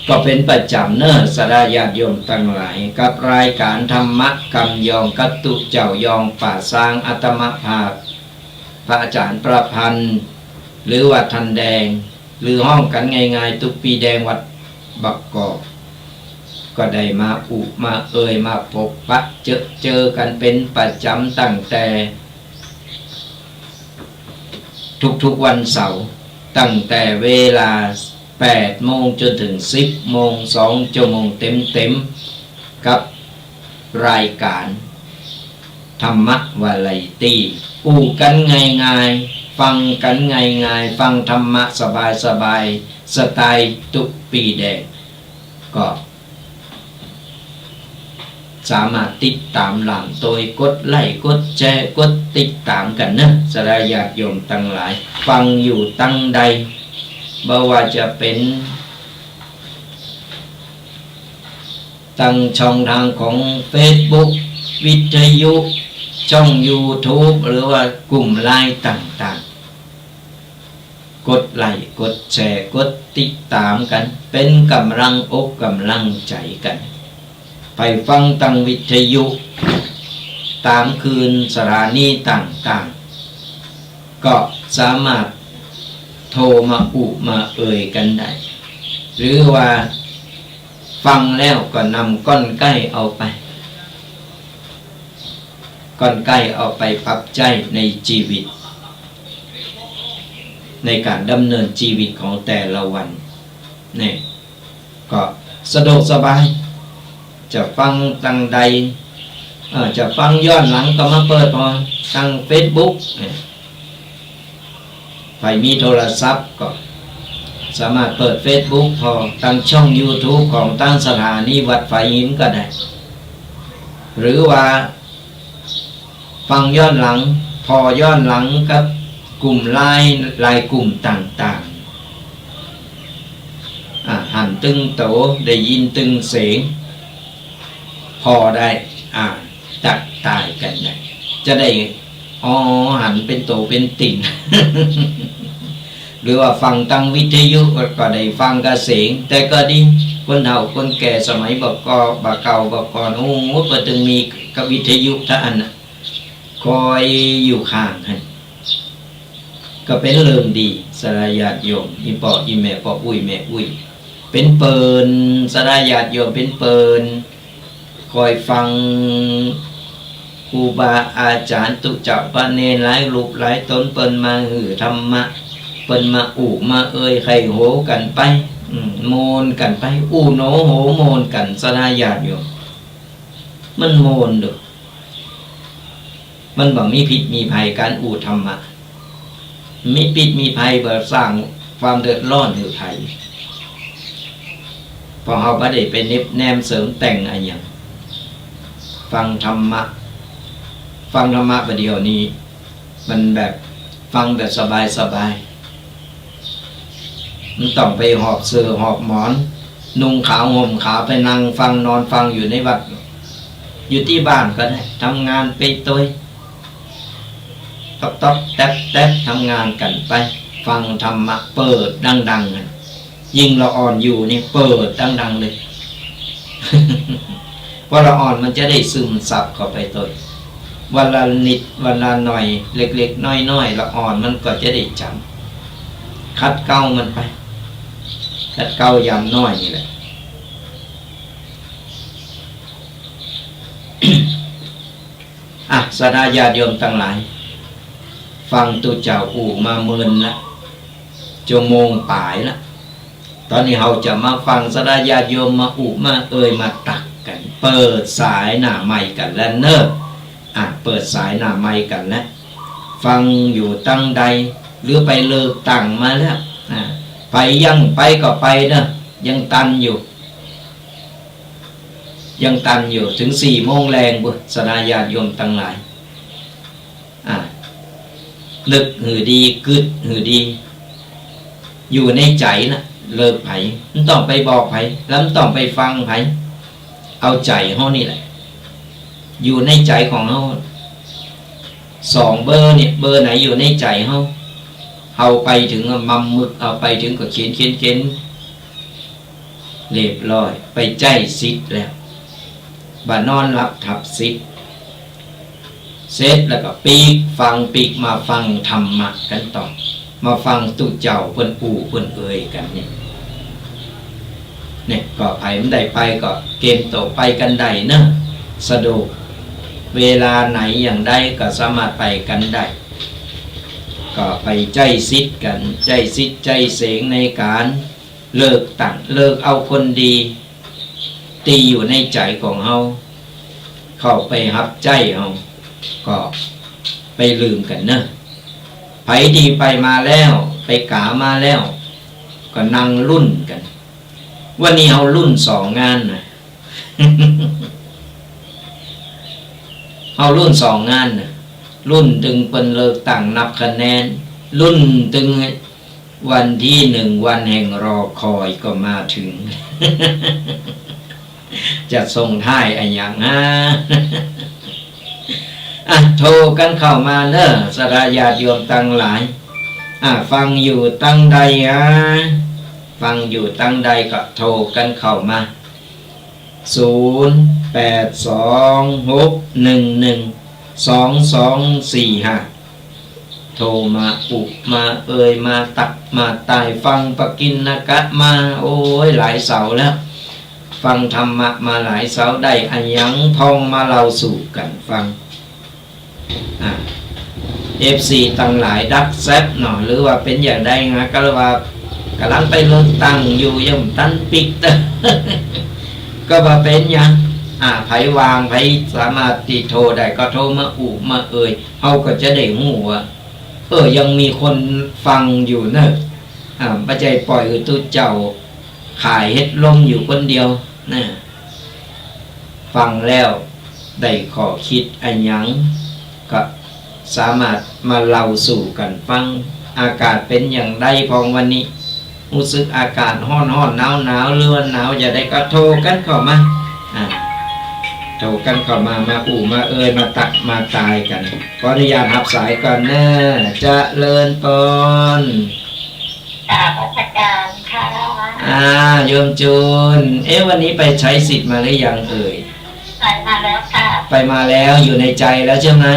ก็เป็นประจำเนอะสดาญาติโยมทั้งหลายกับรายการธรรมะกำยองกัตตุเจ้ายองป่าสร้างอัตมภาพพระอาจารย์ประพันธ์หรือวัดทันแดงหรือห้องกันง่ายๆตุกปีแดงวัดบักกอกก็ได้มาอุมาเอ่ยมาพบปะเจอกันเป็นประจำตั้งแต่ทุกๆวันเสาร์ตั้งแต่เวลา8 โมงจนถึง10 โมง2 ชั่วโมงเต็มกับรายการธรรมะวาไลตีอู่กันง่ายๆฟังกันง่ายๆฟังธรรมะสบายๆสไตล์ตุกปีแดงก็สามารถติดตามหลังโดยกดไลค์กดแชร์กดติดตามกันนะสดาญาติโยมทั้งหลายฟังอยู่ตั้งใดบ่ว่าจะเป็นตั้งช่องทางของ Facebook วิทยุช่อง YouTube หรือว่ากลุ่มไลน์ต่างๆกดไลค์กดแชร์กดติดตามกันเป็นกำลังอกกำลังใจกันไปฟังตั้งวิทยุตามคืนสถานีต่างๆก็สามารถโทรมาอุมาเอ่ยกันได้หรือว่าฟังแล้วก็นำก้อนใกล้เอาไปก้อนใกล้เอาไปปรับใจในชีวิตในการดำเนินชีวิตของแต่ละวันนี่ก็สะดวกสบายจะฟังตั้งใดจะฟังย้อนหลังก็มาเปิดพอตั้ง Facebook ใครมีโทรศัพท์ก็สามารถเปิด Facebook พอตั้งช่อง YouTube ของตั้งสถานีวัดไฟหินก็ได้หรือว่าฟังย้อนหลังพอย้อนหลังกับกลุ่มไลน์กลุ่มต่างๆหันตึงโตได้ยินตึงเสียงพอได้ตักตายกันได้จะได้หันเป็นโตเป็นติ่ง หรือว่าฟังตั้งวิทยุก็ได้ฟังกระเสียงแต่ก็ดีคนเฒ่าคนแก่สมัยบอกก็บาเก่าบอกก่อนเปิดตึงมีกับวิทยุท่าอันคอยอยู่ข้างให้ก็เป็นเรื่องดีสลายญาติโยมอีปออีแม่ปออุ้ยแม่อุ้ยเป็นเปิลสลายญาติโยมเป็นเปิลคอยฟังครูบาอาจารย์ตุเจ้าพระเนรหลายรูปหลายตนเปิลมาหือธรรมะเปิลมาอู่มาเอ่ยใครโหกันไปโมนกันไปอู่โนโหโมนกันสลายญาติโยมมันโมนเด้อมันบ่มีผิดมีภัยการอู่ธรรมะมีผิดมีภัยบ่สร้างความเดือดร้อนอยู่ไทยพอเฮาบ่ได้ไปเน็บแนมเสริมแต่งอะไรอย่างฟังธรรมะประเดี๋ยวนี้มันแบบฟังแบบสบายมันต้องไปหอบเสื้อหอบหมอนนุ่งขาวห่มขาวไปนั่งฟังนอนฟังอยู่ในวัดอยู่ที่บ้านก็ได้ทำงานไปตัวต๊อกแต๊บทำงานกันไปฟังธรรมะเปิดดังๆยิ่งเราอ่อนอยู่นี่เปิดดังๆเลยเพราะเราอ่อนมันจะได้ซึมซับเข้าไปตัววันละนิดวันละหน่อยเล็กๆน้อยๆละอ่อนมันก็จะได้จำคัดเก้ามันไปคัดเก้ายามน้อยนี่แหละ สดาญาติโยมทั้งหลายฟังตุเจ้าอู่มาเมินละชั่วโมงป่ายละตอนนี้เราจะมาฟังสดาญาติโยมมาอู่มาเอ่ยมาตักกันเปิดสายหน้าไมค์กันแล้วเนอะเปิดสายหน้าไมค์กันแล้ว ฟังอยู่ตั้งใดหรือไปเลิกตั้งมาแล้วไปยังไปก็ไปนะยังตันอยู่ถึง4 โมงแรงบุษราญาติโยมตั้งหลายนึกหือดีกึดหือดีอยู่ในใจนะเลิกไผมันต้องไปบอกไผแล้วมันต้องไปฟังไผเอาใจเฮานี่แหละอยู่ในใจของเฮา2 เบอร์เนี่ยเบอร์ไหนอยู่ในใจเฮาเอาไปถึงมัมมึกเอาไปถึงก็เขียนเรียบร้อยไปใจซิดแล้วบ่านอนรับทับซิดเสร็จแล้วก็ปีกฟังปีกมาฟังธรรมะกันต่อมาฟังตุเจ้าเพิ่นปู่เพิ่นเอ่ยกันเนี่ยก็ไผมันได้ไปก็เกมโตไปกันได้เนอะสะดวกเวลาไหนอย่างใดก็สามารถไปกันได้ก็ไปใจซิดกันใจซิดใจเสงในการเลิกตั้งเลิกเอาคนดีตีอยู่ในใจของเฮาเข้าไปหับใจเฮาก็ไปลืมกันเนอะไผดีไปมาแล้วไปกามาแล้วก็นั่งรุ่นกันวันนี้เอารุ่น2 งานนะ เอารุ่น2 งานนะรุ่นตึงเป็นเลิกตั้งนับคะแนนรุ่นตึงวันที่1 วันแห่งรอคอยก็มาถึง จะส่งท้ายอะไรอย่างโทรกันเข้ามาเนอะสราญาติโยมตั้งหลายฟังอยู่ตั้งใดฟังอยู่ตั้งใดก็โทรกันเข้ามา0826112245โทรมาอุมาเอ่ยมาตักมาตายฟังปกิณกะมาโอ้ยหลายเสาแล้วฟังธรรมะมาหลายเสาได้อันยังพองมาเล่าสู่กันฟังFC ตั้งหลายดักแซบหน่อยหรือว่าเป็นอย่างใดนะก็ว่ากำลังไปเลือกตั้งอยู่ย่อมตันปิกเตอ ก็ว่าเป็นอย่างไผวางไผสามารถติโทรได้ก็โทรมาอุมาเอ่ยเฮาก็จะได้หูว่ายังมีคนฟังอยู่เนอะปัจจัยปล่อยตุเจ้าขายเฮ็ดลมอยู่คนเดียวนะฟังแล้วได้ขอคิดอันยังก็สามารถมาเล่าสู่กันฟังอากาศเป็นอย่างไรพองวันนี้รู้สึกอากาศร้อนหนาวหรือว่าหนาวจะได้ก็โทรกันเข้ามาโทรกันเข้ามาอู่มาเอ่ยมาตักมาตายกันขออนุญาตรับสายก่อนนะเจริญพรราชการค่ะโยมจูนวันนี้ไปใช้สิทธิ์มาหรือยังเอ่ยไปมาแล้วค่ะไปมาแล้วอยู่ในใจแล้วใช่ไหม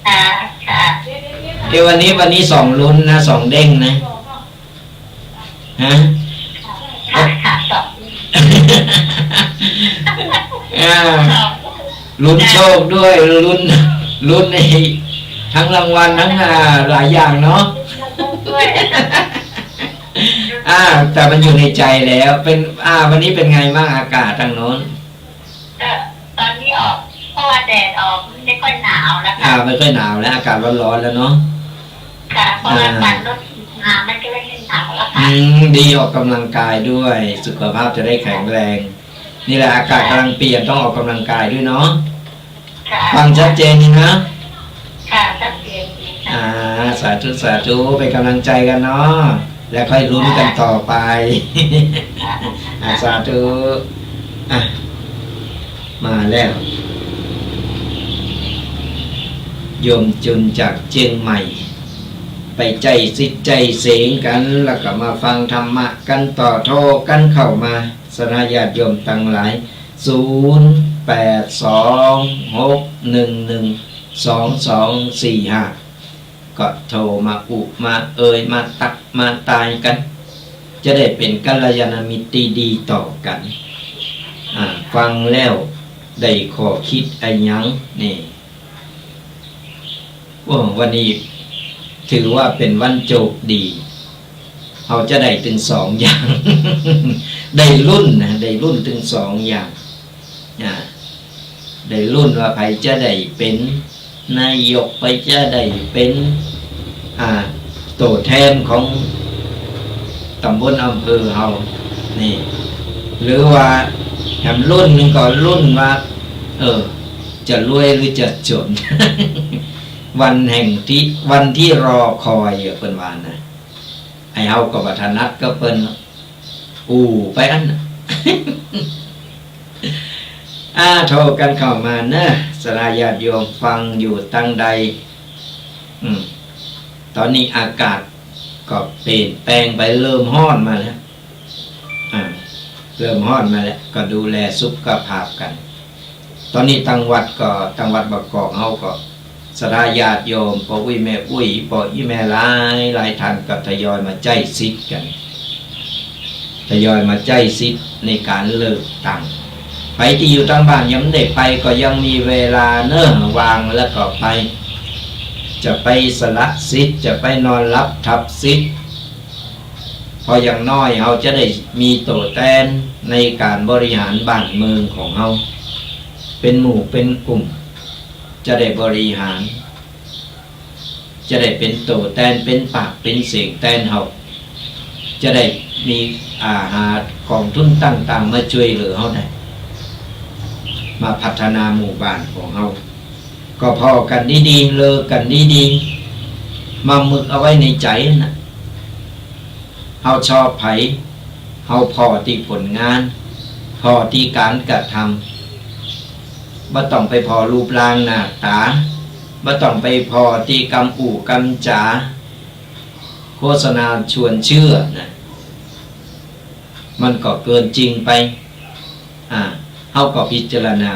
ค่ะวันนี้2 ลุ้นนะ2 เด้งนะค่ะลุ้นโชคด้วยลุ้นในทั้งรางวัลทั้งหลายอย่างเนาะแต่มันอยู่ในใจแล้วเป็นวันนี้เป็นไงบ้างอากาศทางโน้นตอนนี้ออกเพราะว่าแดดออกไม่ค่อยหนาวแล้วค่ะไม่ค่อยหนาวแล้วอากาศร้อนๆแล้วเนาะค่ะเพราะว่าการลดมันก็เลยหนาวแล้วค่ะดีออกกำลังกายด้วยสุขภาพจะได้แข็งแรงนี่แหละอากาศกำลังเปลี่ยนต้องออกกำลังกายด้วยเนาะฟังชัดเจนนะค่ะชัดเจนสาธุเป็นกำลังใจกันเนาะแล้วค่อยลุ้นกันต่อไปสาธุมาแล้วโยมจุนจากเชียงใหม่ไปใจสิใจเสงกันแล้วก็มาฟังธรรมะกันต่อโทรกันเข้ามาสนาญาติโยมตั้งหลาย0826112245ก็โทรมาอุมาเอ่ยมาตักมาตายกันจะได้เป็นกัลยาณมิตรดีต่อกันฟังแล้วได้ขอคิดอันยังนี่วันนี้ถือว่าเป็นวันโชคดีเขาจะได้ถึง2 อย่าง ได้รุ่นถึง2 อย่างได้รุ่นว่าใครจะได้เป็น นายกไปจะได้เป็นตัวแทนของตำบลอำเภอเฮานี่หรือว่าแถมรุ่นหนึ่งก็รุ่นว่าจะรวยหรือจะจน วันที่รอคอยเพิ่นว่านะไอ้เฮาก็บ่ถนัดก็เพิ่นไปอัน โทรกันเข้ามานะสลาญาติโยมฟังอยู่ตั้งใดตอนนี้อากาศก็เปลี่ยนแปลงไปเริ่มร้อนมาแล้วเริ่มร้อนมาแล้วก็ดูแลสุขภาพกันตอนนี้ตังวัดบกกอกเฮาก็สลาญาติโยมพ่ออุ้ยแม่อุ้ยพ่ออีแม่หลายท่านก็ทยอยมาใจซิดกันทยอยมาใจซิดในการเลิกตั้งไปที่อยู่ตั้งบ้านยังไม่ได้ไปก็ยังมีเวลาเนิ่วางแล้วก็ไปจะไปสละสิทธิ์จะไปนอนรับทับสิทธิ์พออย่างน้อยเราจะได้มีตัวแทนในการบริหารบ้านเมืองของเราเป็นหมู่เป็นกลุ่มจะได้บริหารจะได้เป็นตัวแทนเป็นปากเป็นเสียงแทนเราจะได้มีอาหารของทุนต่างๆมาช่วยเหลือเราได้มาพัฒนาหมู่บ้านของเราก็พอกันดีๆเลิกกันดีๆมามึกเอาไว้ในใจนะเฮาชอบไผเฮาพอที่ผลงานพอที่การกระทำบ่ต้องไปพอรูปร่างหน้าตาบ่ต้องไปพอที่กำอู่กำจ๋าโฆษณาชวนเชื่อนะมันก็เกินจริงไปเฮาก็พิจารณา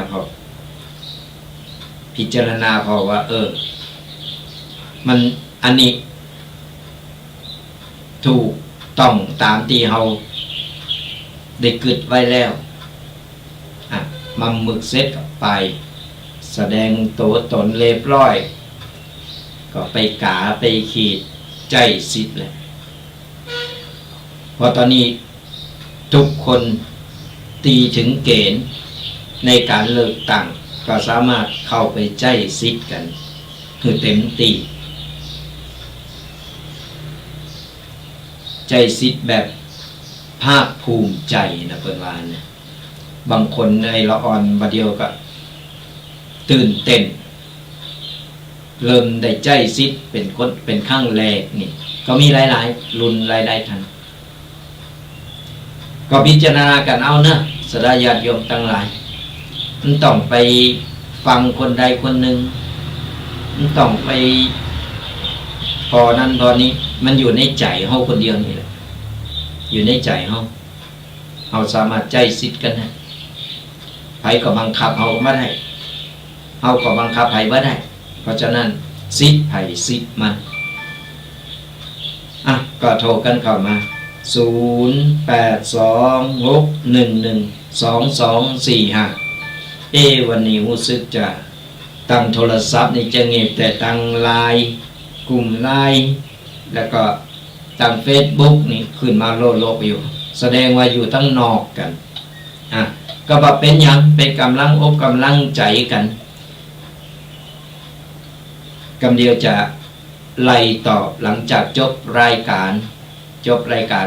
พอว่ามันอันนี้ถูกต้องตามที่เฮาได้กึดไว้แล้วมามึกเสร็จก็ไปแสดงตัวตนเรียบร้อยก็ไปกาไปขีดใจสิทธิ์เลยเพราะตอนนี้ทุกคนตีถึงเกณฑ์ในการเลิกตั้งก็สามารถเข้าไปใจซิดกันคือเต็มตีใจซิดแบบภาคภูมิใจนะเปิดวานนะบางคนในละอ่อนบาเดียวก็ตื่นเต้นเริ่มได้ใจซิดเป็นข้างแรกนี่ก็มีหลายๆรุ่นหลายๆท่านก็พิจารณากันเอานะสดาญาติโยมทั้งหลายมันต้องไปฟังคนใดคนหนึ่งมันต้องไปพอนั้นพอนี้มันอยู่ในใจเฮาคนเดียวนี่แหละอยู่ในใจเฮาสามารถใจสิทธิ์กันได้ไผก็บังคับเฮาบ่ได้เฮาก็บังคับไผบ่ได้เพราะฉะนั้นสิทธิ์ไผสิทธิ์มันก็โทรกันเข้ามา0826112245วันนี้รู้สึกจะตั้งโทรศัพท์นี่จะเงียบแต่ตั้งไลน์กลุ่มไลน์แล้วก็ตั้ง Facebook นี่ขึ้นมาโลกอยู่แสดงว่าอยู่ตั้งนอกกันก็บ่เป็นหยังเป็นกำลังอกกำลังใจกันกำเดียวจะไล่ตอบหลังจากจบรายการ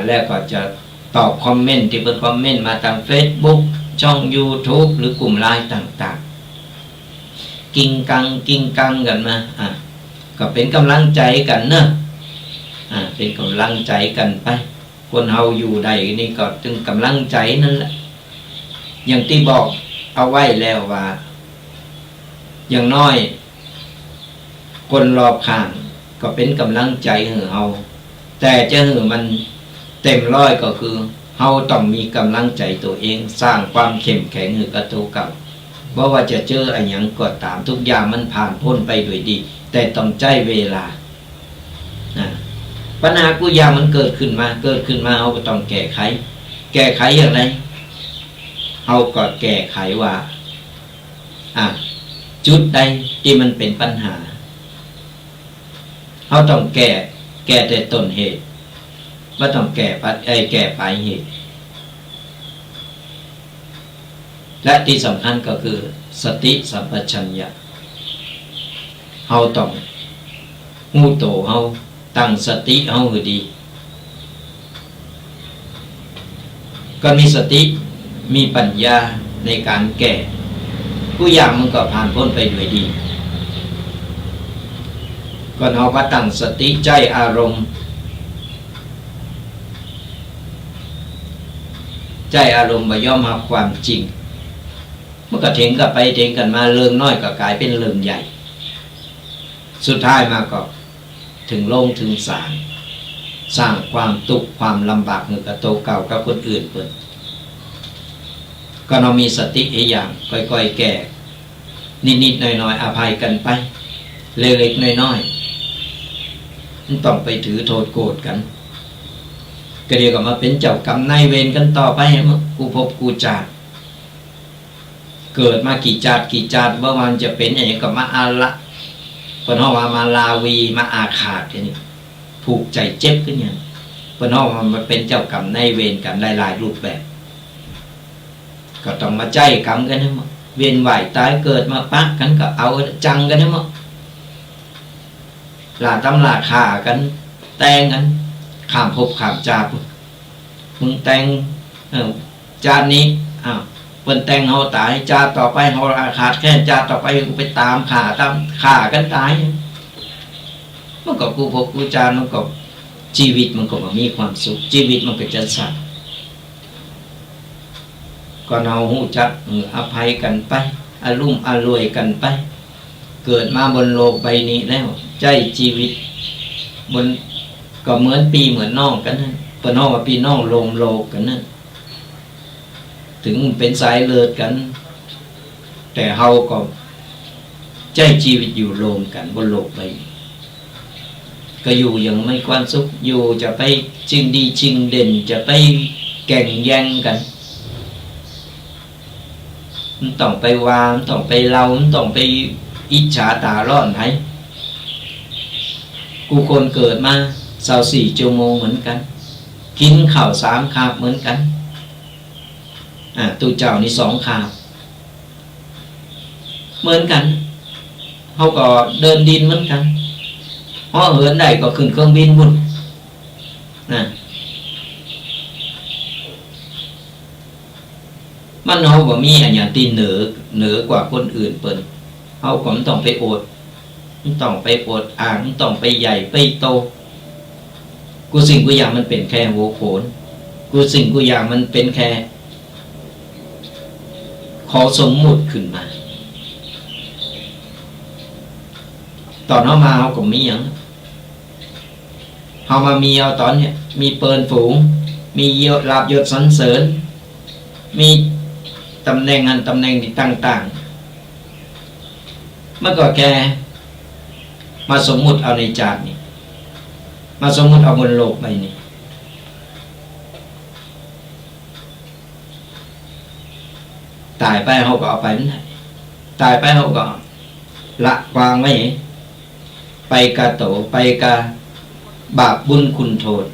แล้วก็จะตอบคอมเมนต์ที่เพิ่นคอมเมนต์มาทาง Facebook ช่อง YouTube หรือกลุ่มไลน์ต่างๆกิ้งกังกันมาก็เป็นกำลังใจกันเนอะเป็นกำลังใจกันไปคนเฮาอยู่ใดนี่ก็ถึงกำลังใจนั่นแหละอย่างที่บอกเอาไว้แล้วว่าอย่างน้อยคนรอบข้างก็เป็นกำลังใจให้เฮาแต่จะให้มันเต็มร้อยก็คือเฮาต้องมีกำลังใจตัวเองสร้างความเข้มแข็งให้กับตัวเก่าเพราะว่าจะเจออะไรอย่างก็ตามทุกอย่างมันผ่านพ้นไปด้วยดีแต่ต้องใจเวลาปัญหากูอย่างมันเกิดขึ้นมาเฮาก็ต้องแก้ไขอย่างไรเฮาก็แก้ไขว่าจุดใดที่มันเป็นปัญหาเฮาต้องแก้แต่ต้นเหตุว่าต้องแก้ปลายเหตุและที่สำคัญก็คือสติสัมปชัญญะ เฮาต้องฮู้โตเฮาตั้งสติเฮาให้ดีก็มีสติมีปัญญาในการแก้ทุกอย่างมันก็ผ่านพ้นไปด้วยดีก่อนเฮาก็ตั้งสติใจอารมณ์ใจอารมณ์บ่ยอมรับความจริงมันก็เถียงกันไปเถียงกันมาเรื่องน้อยก็กลายเป็นเรื่องใหญ่สุดท้ายมาก็ถึงโลงถึงสร้างความทุกข์ความลำบากให้กับตัวเก่ากับคนอื่นเปิดก็เรามีสติอีกอย่างค่อยๆแก้นิดๆหน่อยๆอภัยกันไปเล็กๆน้อยๆมันต้องไปถือโทษโกรธกันก็เดี๋ยวก็มาเป็นเจ้ากรรมนายเวรกันต่อไปกูพบกูจาดเกิดมากี่จาดเมื่อวันจะเป็นอย่างนี้ก็มาอาละปนว่ามาลาวีมาอาขาดอย่างนี้ผูกใจเจ็บขึ้นอย่างปนว่ามาเป็นเจ้ากรรมนายเวรกันหลายๆรูปแบบก็ต้องมาใจกรรมกันให้หมดเวียนว่ายตายเกิดมาปักกันก็เอาจังกันให้หมดลาตำลาขากันแต่งกันข้ามภพข้ามชาติมึงแต่งชาตินี้เพิ่นแต่งเฮาตายชาติต่อไปเฮาขาดแค่ชาติต่อไปกูไปตามฆ่ากันตายมันก็กูพบกูจามันก็ชีวิตมันก็บ่มีความสุขชีวิตมันก็จะสั้นก็เอาหูจักอภัยกันไปอารมณ์อรวยกันไปเกิดมาบนโลกใบนี้แล้วใจชีวิตบนก็เหมือนปีเหมือนน้องกันนั่นปนว่าพี่น้องโลมโลกกันนั่นถึงเป็นสายเลือดกันแต่เฮาก็ใจชีวิตอยู่รวมกันบนโลกใบก็อยู่อย่างไม่ความสุขอยู่จะไปชิงดีชิงเด่นจะไปแข่งแย่งกันมันต้องไปวางต้องไปเล่ามันต้องไปอิจฉาตาร้อนให้กูคนเกิดมา24 ชั่วโมงเหมือนกันกินข้าว3 คาบเหมือนกันตูเจ้านี่2 คาบเหมือนกันเขาก็เดินดินเหมือนกันเพราะเหินได้ก็ขึ้นเครื่องบินบุญมันเขาก็มีอย่างตีเหนือกว่าคนอื่นเปิ้นเขาก็ไม่ต้องไปอดไม่ต้องไปอดอ่างไม่ต้องไปใหญ่ไปโตกูสิ่งกูอย่างมันเป็นแค่หัวโขนกูสิ่งกูอย่างมันเป็นแค่ขอสมมุติขึ้นมาตอนเขามาเขาก็มีอย่างเขามามีเอาตอนเนี้ยมีเปิลฝูงมีลาบยศสรรเสริญมีตำแหน่งตำแหน่งต่างๆเมื่อก่อนแกมาสมมุติเอาในจานนี้มาสมมุติเอาบนโลกใบนี้ตายไปเขาก็เอาไปไม่ได้ตายไปเขาก็ละวางไว้ไปกาโตไปกาบาปบุญคุณโทษ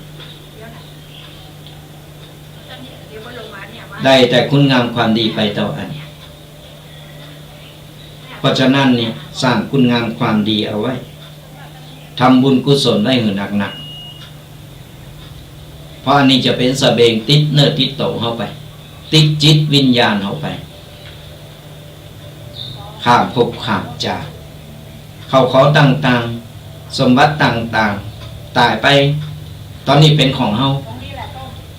ได้แต่คุณงามความดีไปต่ออันเพราะฉะนั้นเนี่ยสร้างคุณงามความดีเอาไว้ทำบุญกุศลได้หือหนักๆเพราะอันนี้จะเป็นสเบงติดเนื้อติดโตเข้าไปติดจิตวิญญาณเข้าไปข้ามภพข้ามชาติเขาต่างๆสมบัติต่างๆตายไปตอนนี้เป็นของเฮา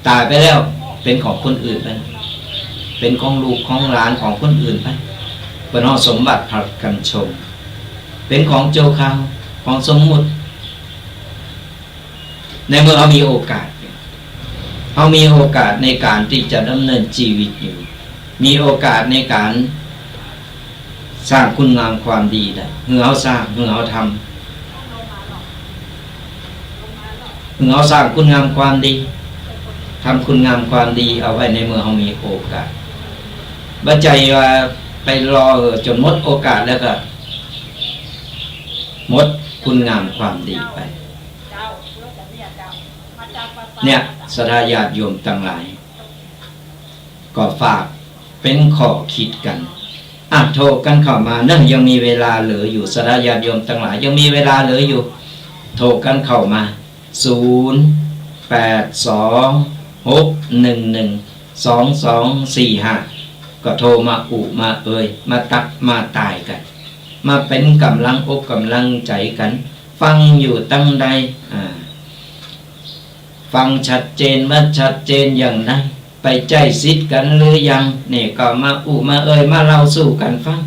ตายไปแล้วเป็นของคนอื่นไปเป็นของลูกของหลานของคนอื่นไปเป็นของสมบัติผัดกันชมเป็นของโจคาวของสมมุติในเมื่อเขามีโอกาสเขามีโอกาสในการที่จะดำเนินชีวิตอยู่มีโอกาสในการสร้างคุณงามความดีได้เมื่อเขาสร้างเมื่อเขาทำเมื่อเขาสร้างคุณงามความดีทำคุณงามความดีเอาไว้ในเมื่อเขามีโอกาสบัจจัยว่าไปรอจนหมดโอกาสแล้วก็หมดคุณงามความดีไปเนี่ยศรัทธาญาติโยมทั้งหลายก็ฝากเป็นข้อคิดกัน โทรกันเข้ามาเนื่องยังมีเวลาเหลืออยู่สระญาติโยมทั้งหลายยังมีเวลาเหลืออยู่โทรกันเข้ามา0826112245ก็โทรมามามาตักมาตายกันมาเป็นกำลังอกกำลังใจกันฟังอยู่ตั้งใดฟังชัดเจนว่าชัดเจนอย่างไรไปใจซิดกันหรือยังนี่ก็มามามาเล่าสู่กันฟัง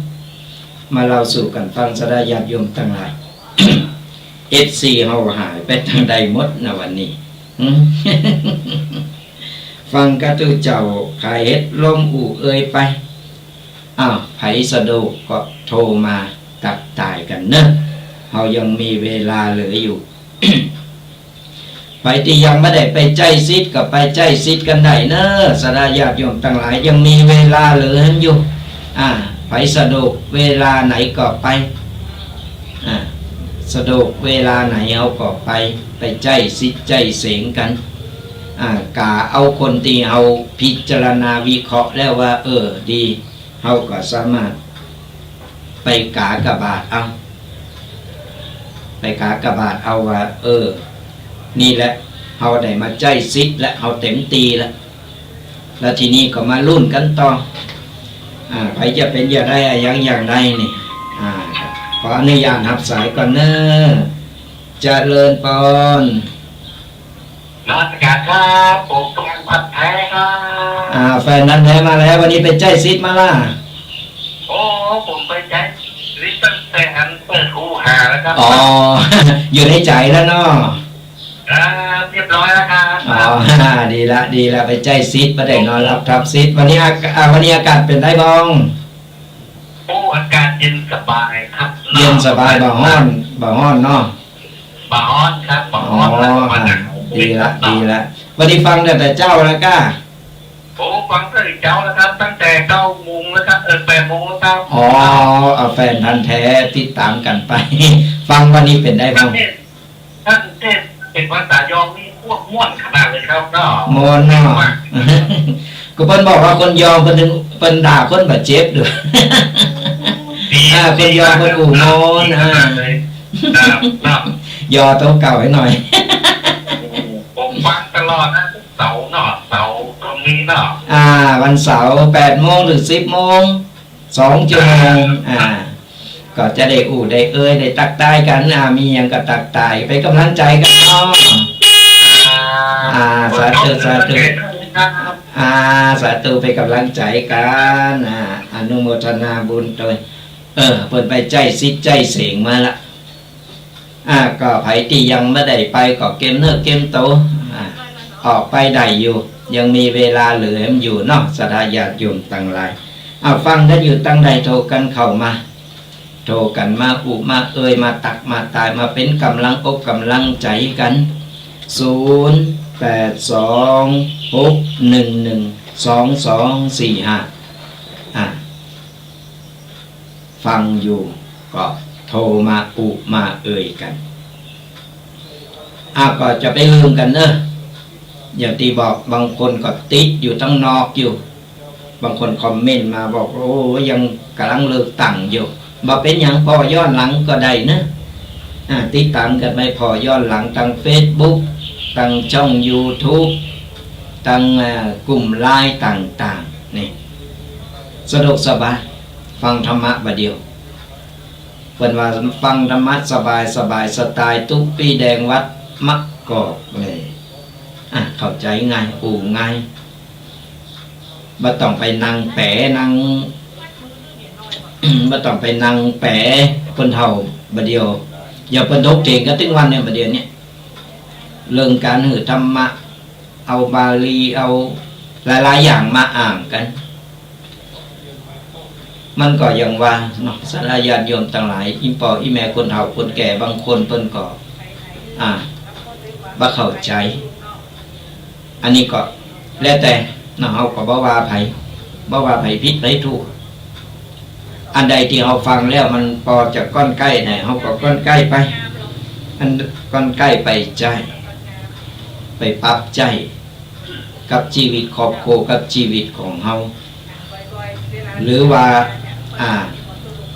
มาเล่าสู่กันฟังสดาญาติโยมทั้งหลาย FC เฮาหายไปทางใดหมดนะวันนี้ ฟังกระตุเจ้าขายเฮ็ดลมไปไผสะดวกก็โทรมาตักตายกันเนอะเฮายังมีเวลาเหลืออยู่ ไปที่ยังไม่ได้ไปใจซิดกับไปใจซิดกันได้เนอะสดาญาติโยมทั้งหลายยังมีเวลาเหลืออยู่ไปสะดวกเวลาไหนก็ไปสะดวกเวลาไหนเอาก็ไปใจซิดใจเสงกันกาเอาคนที่เอาพิจารณาวิเคราะห์แล้วว่าดีเฮาก็สามารถไปกากบาทเอาไปกากบาทเอาว่านี่แหละเฮาได้มาใจซิดและเฮาเต็มตีแล้วทีนี้ก็มาลุ้นกันต่อใครจะเป็นอย่างไรอย่างไรนี่ขออนุญาตรับสายก่อนเนอะเจริญพรนมัสการครับผมกำลังพัดแท้ครับแฟนนั้นแท้มาแล้ววันนี้เป็นใจซิดมาล่ะโอ้ผมไปใจซิดตั้งแต่อันเปิดคูหาแล้วครับอยู่ในใจแล้วเนาะเรียบร้อยแล้วครับดีละไปใจซิดประเด็นนอนรับทับซิดวันนี้อากาศเป็นไรบ้างอากาศเย็นสบายครับเย็นสบายบ่ฮ้อนเนาะบ่ฮ้อนครับบ่ฮ้อนดีละวันนี้ฟังแต่เจ้าแล้วก้าฟังตั้งแต่เจ้าแล้วครับตั้งแต่9 โมงแล้วครับ8 โมงแล้วครับเอาแฟนทันแท้ติดตามกันไป ฟังวันนี้เป็นได้บ้างท่านเทศเป็นภาษายองนี่พวกม่วนขนาดเลยครับเนาะม่วนเนาะก็เพิ่นบอกว่าคนยองเพิ่นด่าคนบาดเจ็บด้วยคนยองคนม่วนยอตัวเก่าให้หน่อยผมฟังตลอดนะเสาร์เนาะเสาร์ตรงนี้เนาะวันเสาร์8 โมงถึง10 โมง2 ชั่วโมงก็จะได้ได้ได้ตักตายกันมีอย่างก็ตักตายไปกำลังใจกันเนาะสาธุสาธุไปกำลังใจกันอนุโมทนาบุญด้วยเปิดไปใจซิดใจเสียงมาละก็ไผที่ยังไม่ได้ไปก็เกมเนื้อเกมโตออกไปได้อยู่ยังมีเวลาเหลืออยู่เนาะสดาญาติโยมตั้งหลายฟังกันอยู่ตั้งใดโทรกันเข้ามาโทรกันมามามาตักมาตายมาเป็นกำลังอกกำลังใจกัน0826112245ฟังอยู่ก็โทรมามากันก็จะไปลืมกันเนอะอย่างที่บอกบางคนก็ติดอยู่ตั้งนอกอยู่บางคนคอมเมนต์มาบอกยังกำลังเลิกตั้งอยู่บอกเป็นอย่างพอย้อนหลังก็ได้นะติดตามกันไม่พอย้อนหลังตั้ง Facebook ตั้งช่อง YouTube ตั้งกลุ่มไลน์ต่างๆนี่สะดวกสบายฟังธรรมะบัดเดียวเพิ่นว่าฟังธรรมะสบายสไตล์ตุ๊กปีแดงวัดมักกอกเลยเข้าใจง่ายง่ายบ่ต้องไปนั่งแปะนั่งบ่ต้องไปนั่งแปะเพิ่นเฒ่าบัดเดียวอย่าเพิ่นทบเถียงกันถึงวันเนี่ยบัดเดียวเนี่ยเรื่องการหือธรรมะเอาบาลีเอาหลายๆอย่างมาอ่านกันมันก็ยังว่าเนาะสาราญาติโยมทั้งหลายอีพ่ออีแม่คนเฒ่าคนแก่บางคนเพิ่นก็บ่เข้าใจอันนี้ก็แล้วแต่เนาะเฮาก็บ่ว่าไผผิดไผถูกอันใดที่เฮาฟังแล้วมันพอจะก้อนใกล้ไหนเฮาก็ก้อนใกล้ไปอันก้อนใกล้ไปใจไปปรับใจกับชีวิตครอบครัวกับชีวิตของเฮาหรือว่า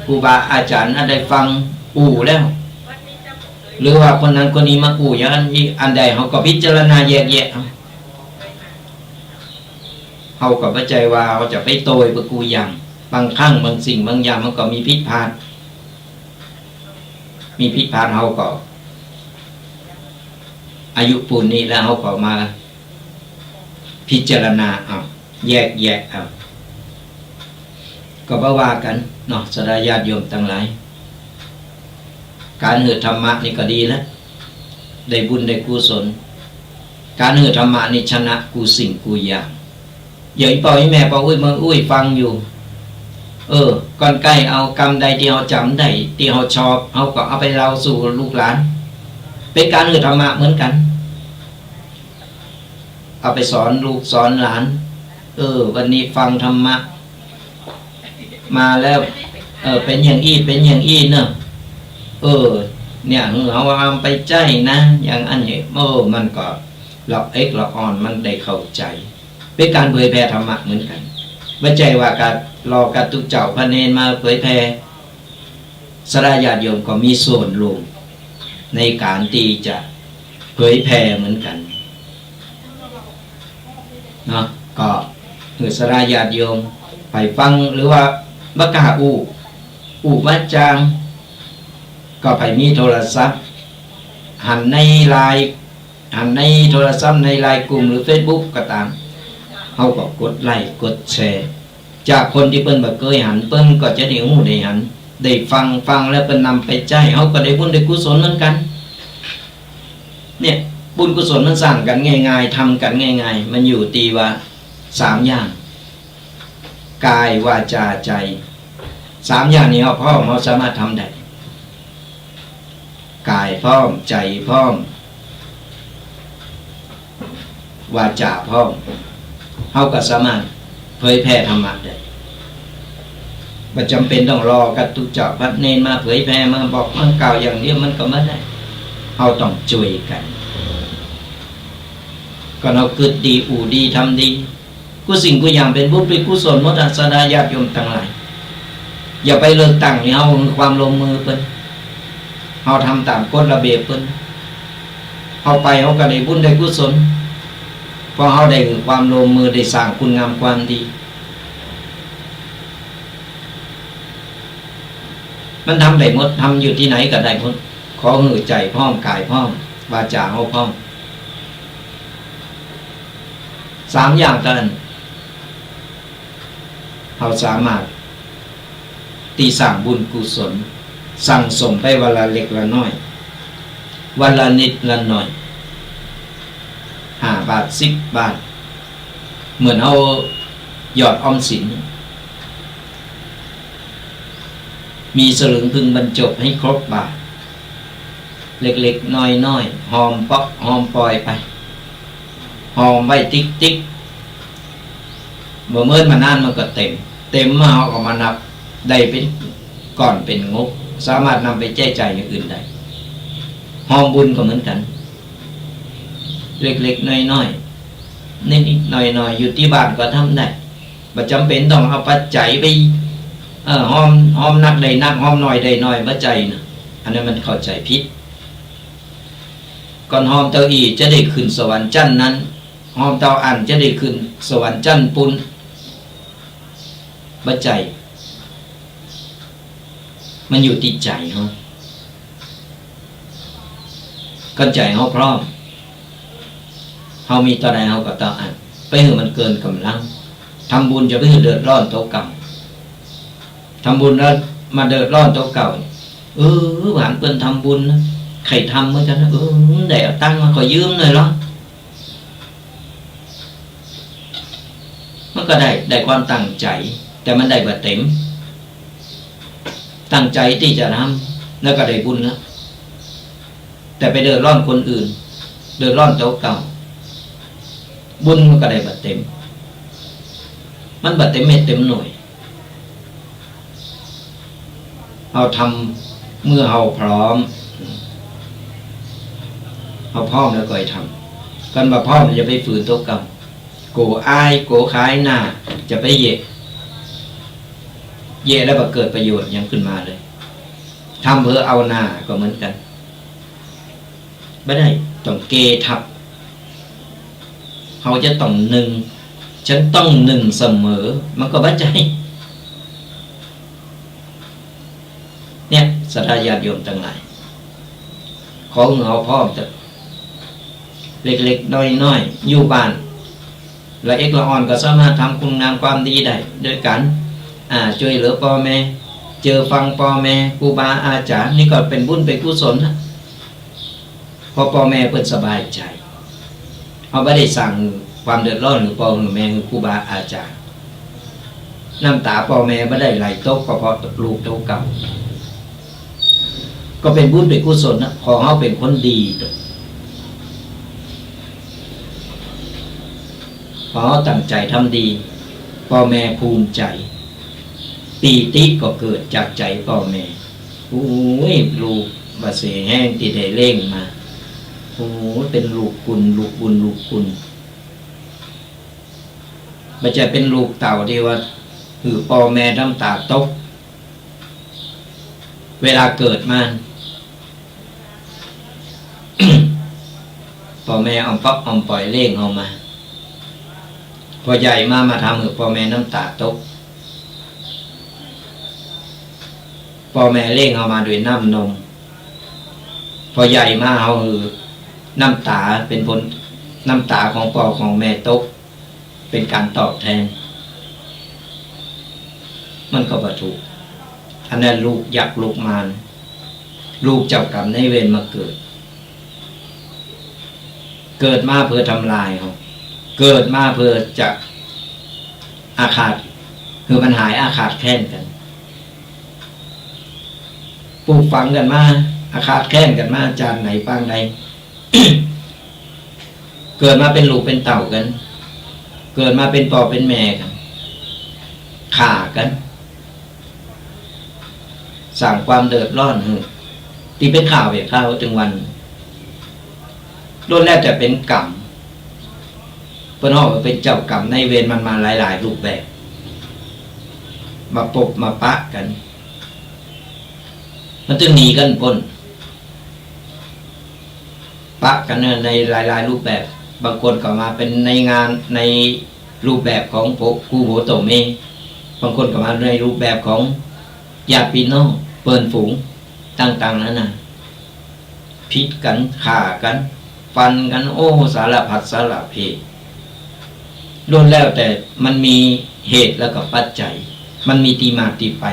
ครูบาอาจารย์ได้ฟังอู่แล้วหรือว่าคนนั้นคนนี้มาอู่อย่างอันใดเขาก็พิจารณาแยกแยะเขาก็เข้าใจว่าเขาจะไปโตยประกูอย่างบางครั้งบางสิ่งบางอย่างมันก็มีพิษพลาดเขาก็อายุปูนนี้แล้วเขาก็มาพิจารณาเอาแยกเอาก็บ่ว่ากันเนาะสดาญาติโยมทั้งหลายการเหือธรรมะนี่ก็ดีแล้วได้บุญได้กุศลการเหือธรรมะนี่ชนะกูสิ่งกูอย่างอย่าปล่อยแม่ปล่อยมึงฟังอยู่ก่อนใกล้เอากรรมใดที่เขาจำได้ที่เขาชอบเขาก็เอาไปเล่าสู่ลูกหลานเป็นการเหือธรรมะเหมือนกันเอาไปสอนลูกสอนหลานวันนี้ฟังธรรมะมาแล้วเป็นอย่างอี้เนอะเนี่ยเขาเอาไปใจนะอย่างอันนี้มันก็หลับหลับอ่อนมันได้เข้าใจเป็นการเผยแผ่ธรรมะเหมือนกันไม่ใช่ว่าการรอการตุกเจ้าพระเนรมาเผยแผ่สดาญาติโยมก็มีส่วนร่วมในการที่จะเผยแผ่เหมือนกันเนาะก็สดาญาติโยมไปฟังหรือว่าบักกาอูวัดจางก็ไปมีโทรศัพท์หันในไลน์หันในโทรศัพท์ในไลน์กลุ่มหรือ Facebook ก็ตามเขาก็กดไลค์กดแชร์จากคนที่เปิ้นบ่เคยหันเปิ้นก็จะได้หูได้หันได้ฟังแล้วเปิ้นนำไปใจเขาก็ได้บุญได้กุศลเหมือนกันเนี่ยบุญกุศลมันสร้างกันง่ายๆทำกันง่ายๆมันอยู่ตีว่า3อย่างกายวาจาใจ3อย่างนี้เขาสามารถทำได้กายพร้อมใจพร้อมวาจาพร้อมเขาก็สามารถเผยแผ่ธรรมะได้ไม่จำเป็นต้องรอกันตุเจ้าพระเนรมาเผยแผ่มาบอกมันกล่าวอย่างนี้มันก็ไม่ได้เขาต้องช่วยกันก็เราเกิดดีอู่ดีทำดีกูสิ่งกูอย่างเป็นบุญเป็นกุศลหมดสดาญาติโยมทั้งหลายอย่าไปเลิกตั้งนี่เอาความลงมือเปิ้นเขาทำตามกฎระเบียบเปิ้นเขาไปเขาก็ได้บุญได้กุศลพอเขาได้ความลงมือได้สร้างคุณงามความดีมันทำได้หมดทำอยู่ที่ไหนก็ได้หมดขอหือใจพร้อมกายพร้อมวาจาเขาพร้อม3อย่างกันเขาสามารถตีสั่งบุญกุศลสั่งสมไปวันละเล็กละน้อยวันละนิดละหน่อย5 บาท10 บาทเหมือนเอาหยอดออมสินมีสลึงพึงบรรจบให้ครบบาทเล็กๆน้อยๆหอมปอกหอมปล่อยไปหอมไว้ติ๊กเมื่อมานานมันก็เต็มมาเอาออกมานับได้เป็นก่อนเป็นงบสามารถนำไปแจกจ่ายอย่างอื่นได้หอมบุญก็เหมือนกันเล็กๆน้อยๆนิดๆหน่อยๆอยู่ที่บ้านก็ทำได้ไม่จำเป็นต้องเอาปัจจัยไปหอมนักได้นักหอมน้อยได้น้อยปัจจัยนะอันนั้นมันเข้าใจผิดก่อนหอมเตาอีจะได้ขึ้นสวรรค์จันทร์นั้นหอมเตาอันจะได้ขึ้นสวรรค์จันทร์ปุณปัจจัยมันอยู่ติดใจเขาก็ใจเขาพร้อมเขามีต่อใดเขาก็ต่ออันไปเหือมันเกินกำลังทำบุญจะไปเหือเดือดร้อนโต๊ะเก่าทำบุญแล้วมาเดือดร้อนโต๊ะเก่าหวานเปิ้นทำบุญนะใครทำเหมือนกันนะได้เอาตังค์มาขอยืมหน่อยหรอมันก็ได้ความตั้งใจแต่มันได้แบบเต็มตั้งใจที่จะทำแล้วก็ได้บุญแล้วแต่ไปเดือดร้อนคนอื่นเดือดร้อนโต๊ะเก่าบุญมันก็ได้แบบเต็มมันแบบเต็มเม็ดเต็มหน่วยเราทำเมื่อเราพร้อมเราพร้อมแล้วก็ทำกันมาพร้อมจะไปฝืนโต๊ะเก่าโกอายโกขายหน้าจะไปเยะ เย่แล้วเกิดประโยชน์ยังขึ้นมาเลยทำเพื่อเอาหน้าก็เหมือนกันไม่ได้ต้องเกทับเขาจะต้องหนึ่งฉันต้องหนึ่งเสมอมันก็บัดใจเนี่ยศรัทธาญาติโยมทั้งหลายของเอาพ่อจะเล็กๆน้อยๆอยู่บ้านละเอกละอ่อนก็สามารถทำคุณงามความดีได้ด้วยกันช่วยเหลือพ่อแม่เจอฟังพ่อแม่ครูบาอาจารย์นี่ก็เป็นบุญเป็นกุศลนะพอพ่อแม่เพิ่นสบายใจเขาไม่ได้สั่งความเดือดร้อนหรือพ่อหรือแม่หรือครูบาอาจารย์น้ำตาพ่อแม่ไม่ได้ไหลตกก็เพราะลูกเท่าเก่าก็เป็นบุญเป็นกุศลนะพอเขาเป็นคนดีพอเขาตั้งใจทำดีพ่อแม่ภูมิใจปีติก็เกิดจากใจพ่อแม่โอ้ยลูกบาเสแห้งที่ได้เล่งมาโอ้เป็นลูกคุณลูกบุญลูกคุณมันจะเป็นลูกเต่าที่ว่าคือพ่อแม่น้ำตาตกเวลาเกิดมา พ่อแม่เอาป๊อกเอาปล่อยเล่งออกมาพอใหญ่มาทำให้พ่อแม่น้ำตาตกพ่อแม่เล่งเอามาด้วยน้ำนมพอใหญ่มาเอาคือน้ำตาเป็นผลน้ำตาของพ่อของแม่ตกเป็นการตอบแทนมันก็บ่ถูกอันนั้นลูกอยากลูกมารลูกเจ้ากรรมในเวรมาเกิดมาเพื่อทำลายเขาเกิดมาเพื่อจะอาฆาตคือมันหายอาฆาตแค้นกันปลูกฝังกันมาอาฆาตแค้นกันมาจานไหนปางใด เกิดมาเป็นลูกเป็นเต่ากันเกิดมาเป็นพ่อเป็นแม่กันฆ่ากันสั่งความเดือดร้อนที่เป็นข่าวอย่างข่าวถึงวันรุ่นแรกจะเป็นกรรมเพื่อนบอกว่าเป็นเจ้ากรรมในเวรมันมาหลายๆรูปแบบมาปบมาปะกันมันจึงหนีกันพ้นปะกันในหลายๆรูปแบบบางคนก็มาเป็นในงานในรูปแบบของพวกกูโหโตเมบางคนก็มาในรูปแบบของญาติพี่น้องเปิ้นฝูงต่างๆนั่นน่ะพิษกันฆ่ากันฟันกันโอ้สารพัดสารเพล้วนแล้วแต่มันมีเหตุแล้วก็ปัจจัยมันมีที่มาที่ไป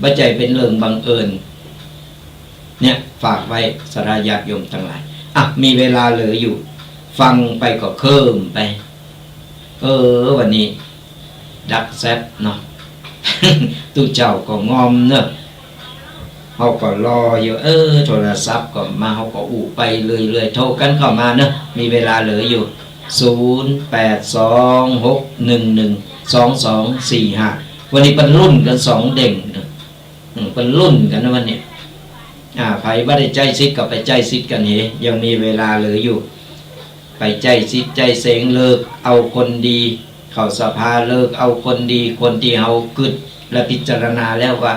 ปัจจัยเป็นเรื่องบังเอิญเนี่ยฝากไว้สารญาติโยมทั้งหลายมีเวลาเหลืออยู่ฟังไปก็เคิ่มไปวันนี้ดักแซบเนาะ ตู้เจ้าก็งอมเนอะเขาก็รออยู่โทรศัพท์ก็มาเขาก็อู่ไปเรื่อยๆโทรกันเข้ามาเนอะมีเวลาเหลืออยู่0826112245วันนี้เป็นรุ่นกัน2เด้งเนอะเป็นรุ่นกันนะวันนี้ไผบ่ได้ใจซิดกับไปใจซิดกันเหยังมีเวลาเหลืออยู่ไปใจซิดใจเสงเลิกเอาคนดีเข้าสภาเลิกเอาคนดีคนที่เฮากึดและพิจารณาแล้วว่า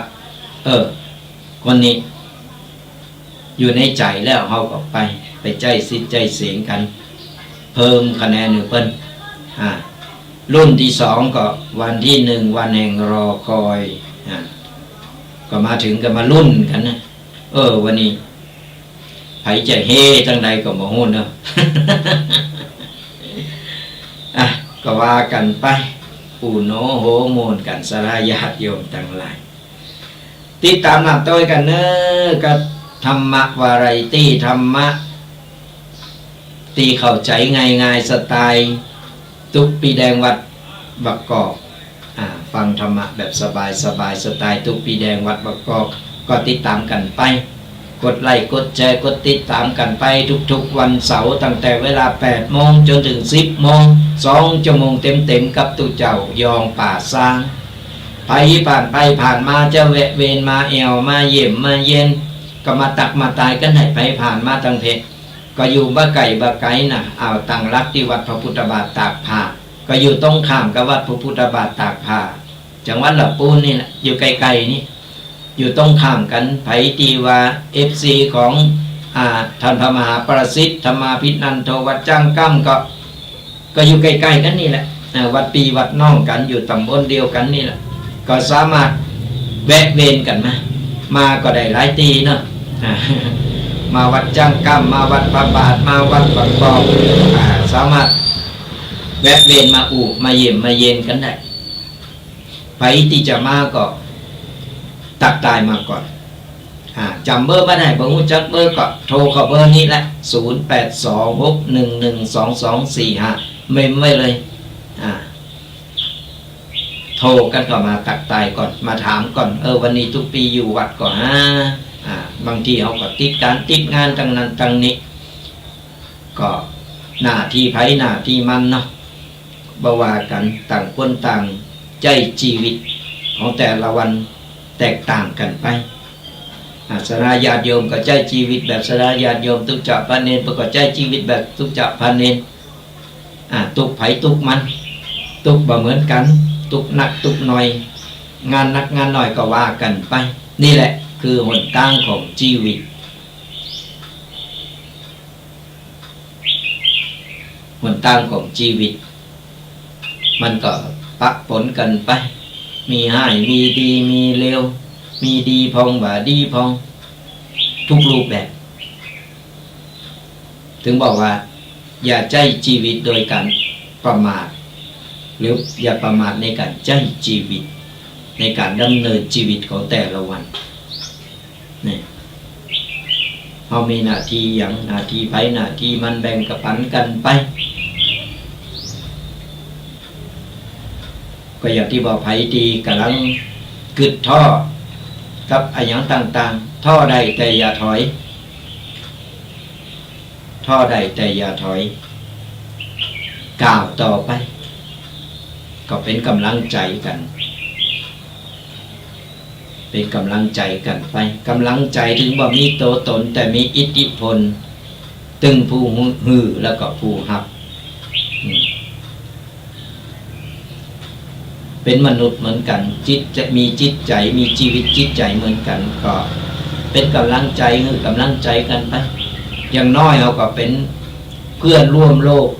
คนนี้อยู่ในใจแล้วเฮาก็ไปใจซิดใจเสงกันเพิ่มคะแนนอยู่เพิ่นรุ่นที่2ก็วันที่1วันแห่งรอคอยก็มาถึงก็มารุ่นกันนะวันนี้ไผจะเฮทั้งใดก็บ่ฮู้เนาะ ก็ว่ากันไปปู่โนโหโมนกันสลายญาติโยมทั้งหลายติดตามนับต้อยกันเนอะกับธรรมะวาไรตี้ธรรมะตีเข้าใจง่ายๆสไตล์ตุ๊กปีแดงวัดบักกอกฟังธรรมะแบบสบายสไตล์ตุ๊กปีแดงวัดบักกอกก็ติดตามกันไปกดไลค์กดแชร์กดติดตามกันไปทุกๆวันเสาร์ตั้งแต่เวลา 8 โมงจนถึง 10 โมง2 ชั่วโมงเต็มๆกับตู้เจ้ายองป่าซางไปผ่านมาจะแวะเวียนมาแอวมาเยี่ยมมาเย็นก็มาตักมาตายกันให้ไปผ่านมาตั้งเพศก็อยู่บ้าไก่น่ะตั้งรักที่วัดพระพุทธบาทตากผ้าก็อยู่ตรงข้ามกับวัดพระพุทธบาทตากผ้า จังหวัดลำพูนนี่แหละอยู่ไกลๆนี่อยู่ตรงข้ามกันไผตีว่าFCของท่านพระมหาประสิทธิ์ธรรมาภินันโทวัดจ้างกั้มก็อยู่ใกล้ๆกันนี่แหละวัดปีวัดน้องกันอยู่ตำบลเดียวกันนี่แหละก็สามารถแวะเวียนกันมาก็ได้หลายตีเนาะมาวัดจ้างกั้มมาวัดพระบาทมาวัดบางกอกสามารถแวะเวียนมาเยี่ยมมาเย็นกันได้ไปที่จะมาก็ตักตายมาก่อนจำเบอร์ไม่ได้บ่รู้จักเบอร์ก็โทรเข้าเบอร์นี้แหละ0826112245เมมไว้เลยโทรกันก็มาตักตายก่อนมาถามก่อนวันนี้ทุกปีอยู่วัดก่อนบางทีเขาก็ติดงานตั้งนั้นตั้งนี้ก็หน้าที่ไผหน้าที่มันเนาะบ่ว่ากันต่างคนต่างใจชีวิตของแต่ละวันแตกต่างกันไปสราญาติโยมก็ใจชีวิตแบบสราญาติโยมทุกเจ้าพระเนรก็ใจชีวิตแบบทุกเจ้าพระเนรทุกไผทุกมันทุกบ่เหมือนกันทุกนักทุกหน่อยงานนักงานหน่อยก็ว่ากันไปนี่แหละคือหนทางของชีวิตหนทางของชีวิตมันก็ปะปนกันไปมีให้มีดีมีเลวมีดีพองบ่าดีพองทุกรูปแบบถึงบอกว่าอย่าใจชีวิตโดยการประมาทหรืออย่าประมาทในการใจชีวิตในการดำเนินชีวิตของแต่ละวันนี่เรามีหน้าที่อย่างหน้าที่ไผหน้าที่มันแบ่งกับปันกันไปก็อย่างที่บอกไผดีกำลังกึดท่อกับอะไรอย่างต่างๆท่อใดแต่อย่าถอยท่อใดแต่อย่าถอยก้าวต่อไปก็เป็นกำลังใจกันเป็นกำลังใจกันไปกำลังใจถึงว่ามีตัวตนแต่มีอิทธิพลตึงผู้ฮือแล้วก็ผู้หับเป็นมนุษย์เหมือนกันจะมีจิตใจมีชีวิตจิตใจเหมือนกันก็เป็นกำลังใจคือกำลังใจกันไปอย่างน้อยเราก็เป็นเพื่อนร่วมโลก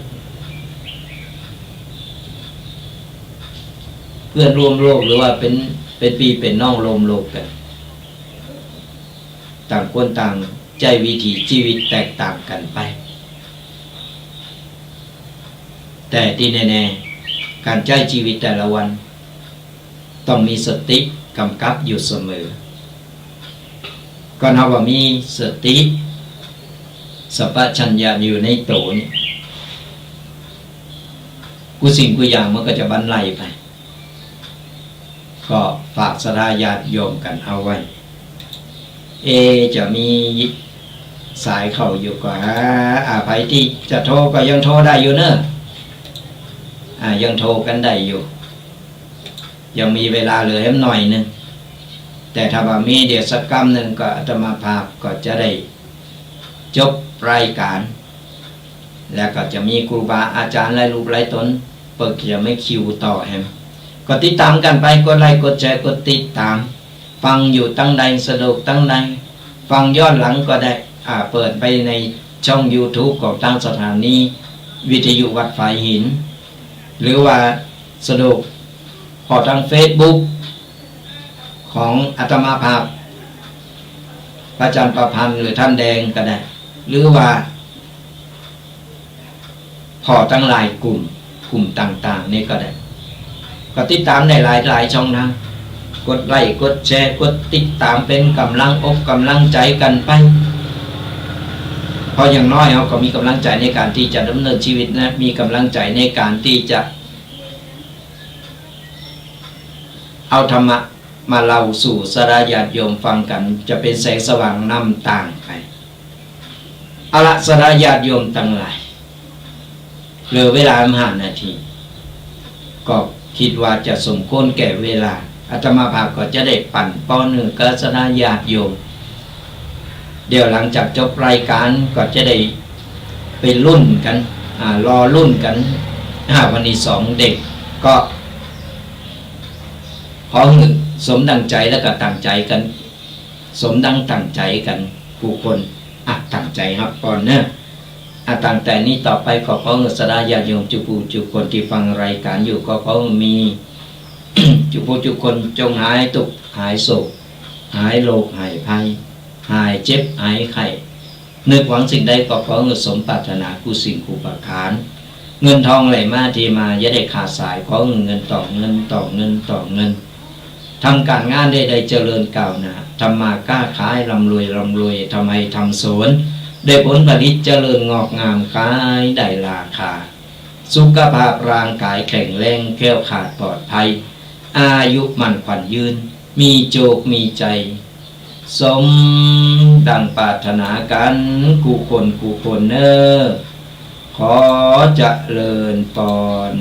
เพื่อนร่วมโลกหรือว่าเป็นปีเป็นน้องร่วมโลกกันต่างคนต่างใจวิถีชีวิตแตกต่างกันไปแต่ที่แน่ๆการใช้ชีวิตแต่ละวันต้องมีสติกำกับอยู่เสมอก็นับว่ามีสติสัพพัญญะอยู่ในโตนี่กูสิ่งกูอย่างมันก็จะบรรลัยไปก็ฝากศรัทธาญาติโยมกันเอาไว้จะมีสายเข้าอยู่ก็ไผที่จะโทรก็ยังโทรได้อยู่เนอะยังโทรกันได้อยู่ยังมีเวลาเหลือให้หน่อยนึงแต่ถ้าว่ามีเดี๋ยวสักกรรมหนึ่งก็อาตมาภาพก็จะได้จบรายการแล้วก็จะมีครูบาอาจารย์หลายรูปหลายตนเปิดจะไม่คิวต่อแฮมก็ติดตามกันไปกดไลค์กดแชร์กดติดตามฟังอยู่ตั้งใดสะดวกตั้งใดฟังย้อนหลังก็ได้เปิดไปในช่อง YouTube ของทางสถานีวิทยุวัดฝายหินหรือว่าสะดวกพอทาง Facebook ของอาตมาภาพพระอาจารย์ประพันธ์หรือท่านแดงก็ได้หรือว่าพอตั้งหลายกลุ่มต่างๆนี่ก็ได้ก็ติดตามในหลายช่องทางกดไลค์กดแชร์กดติดตามเป็นกำลังอกกำลังใจกันไปเพราะอย่างน้อยเราก็มีกำลังใจในการที่จะดำเนินชีวิตนะมีกำลังใจในการที่จะเอาธรรมะมาเล่าสู่สราญาติโยมฟังกันจะเป็นแสงสว่างนำต่างไปเอาละสราญาติโยมทั้งหลายเหลือเวลา5 นาทีก็คิดว่าจะสมควรแก่เวลาอาตมาภาพก็จะได้ปั่นป้อน1กับสราญาติโยมเดี๋ยวหลังจากจบรายการก็จะได้ไปรุ่นกันรอรุ่นกันวันนี้2เด็กก็ อเงินสมดังใจแล้วก็ตั้งใจกัน สมดังตั้งใจกันผู้คนตั้งใจครับก่อนเนอะตั้งแต่นี้ต่อไปขอเงินสดาญาโยมจุปูจุคนที่ฟังรายการอยู่ขอมี จุปูจุคนจงหายตุกหายโศกหายโรคหายภัยหายเจ็บหายไข้นึกหวังสิ่งใดก็ขอเงินสมปรารถนากุสิ่งกุปการ เงินทองไหลมาที่มาอย่าได้ขาดสายขอเงินต่อเงินต่อเงินต่อเงินทำการงานได้เจริญก้าวหน้าทำมาค้าขายร่ำรวยทำให้ทำสวนได้ผลผลิตเจริญงอกงามขายได้ราคาสุขภาพร่างกายแข็งแรงแคล้วขาดปลอดภัยอายุมั่นขวัญยืนมีโจกมีใจสมดังปรารถนากันกูคนเนอขอเจริญพร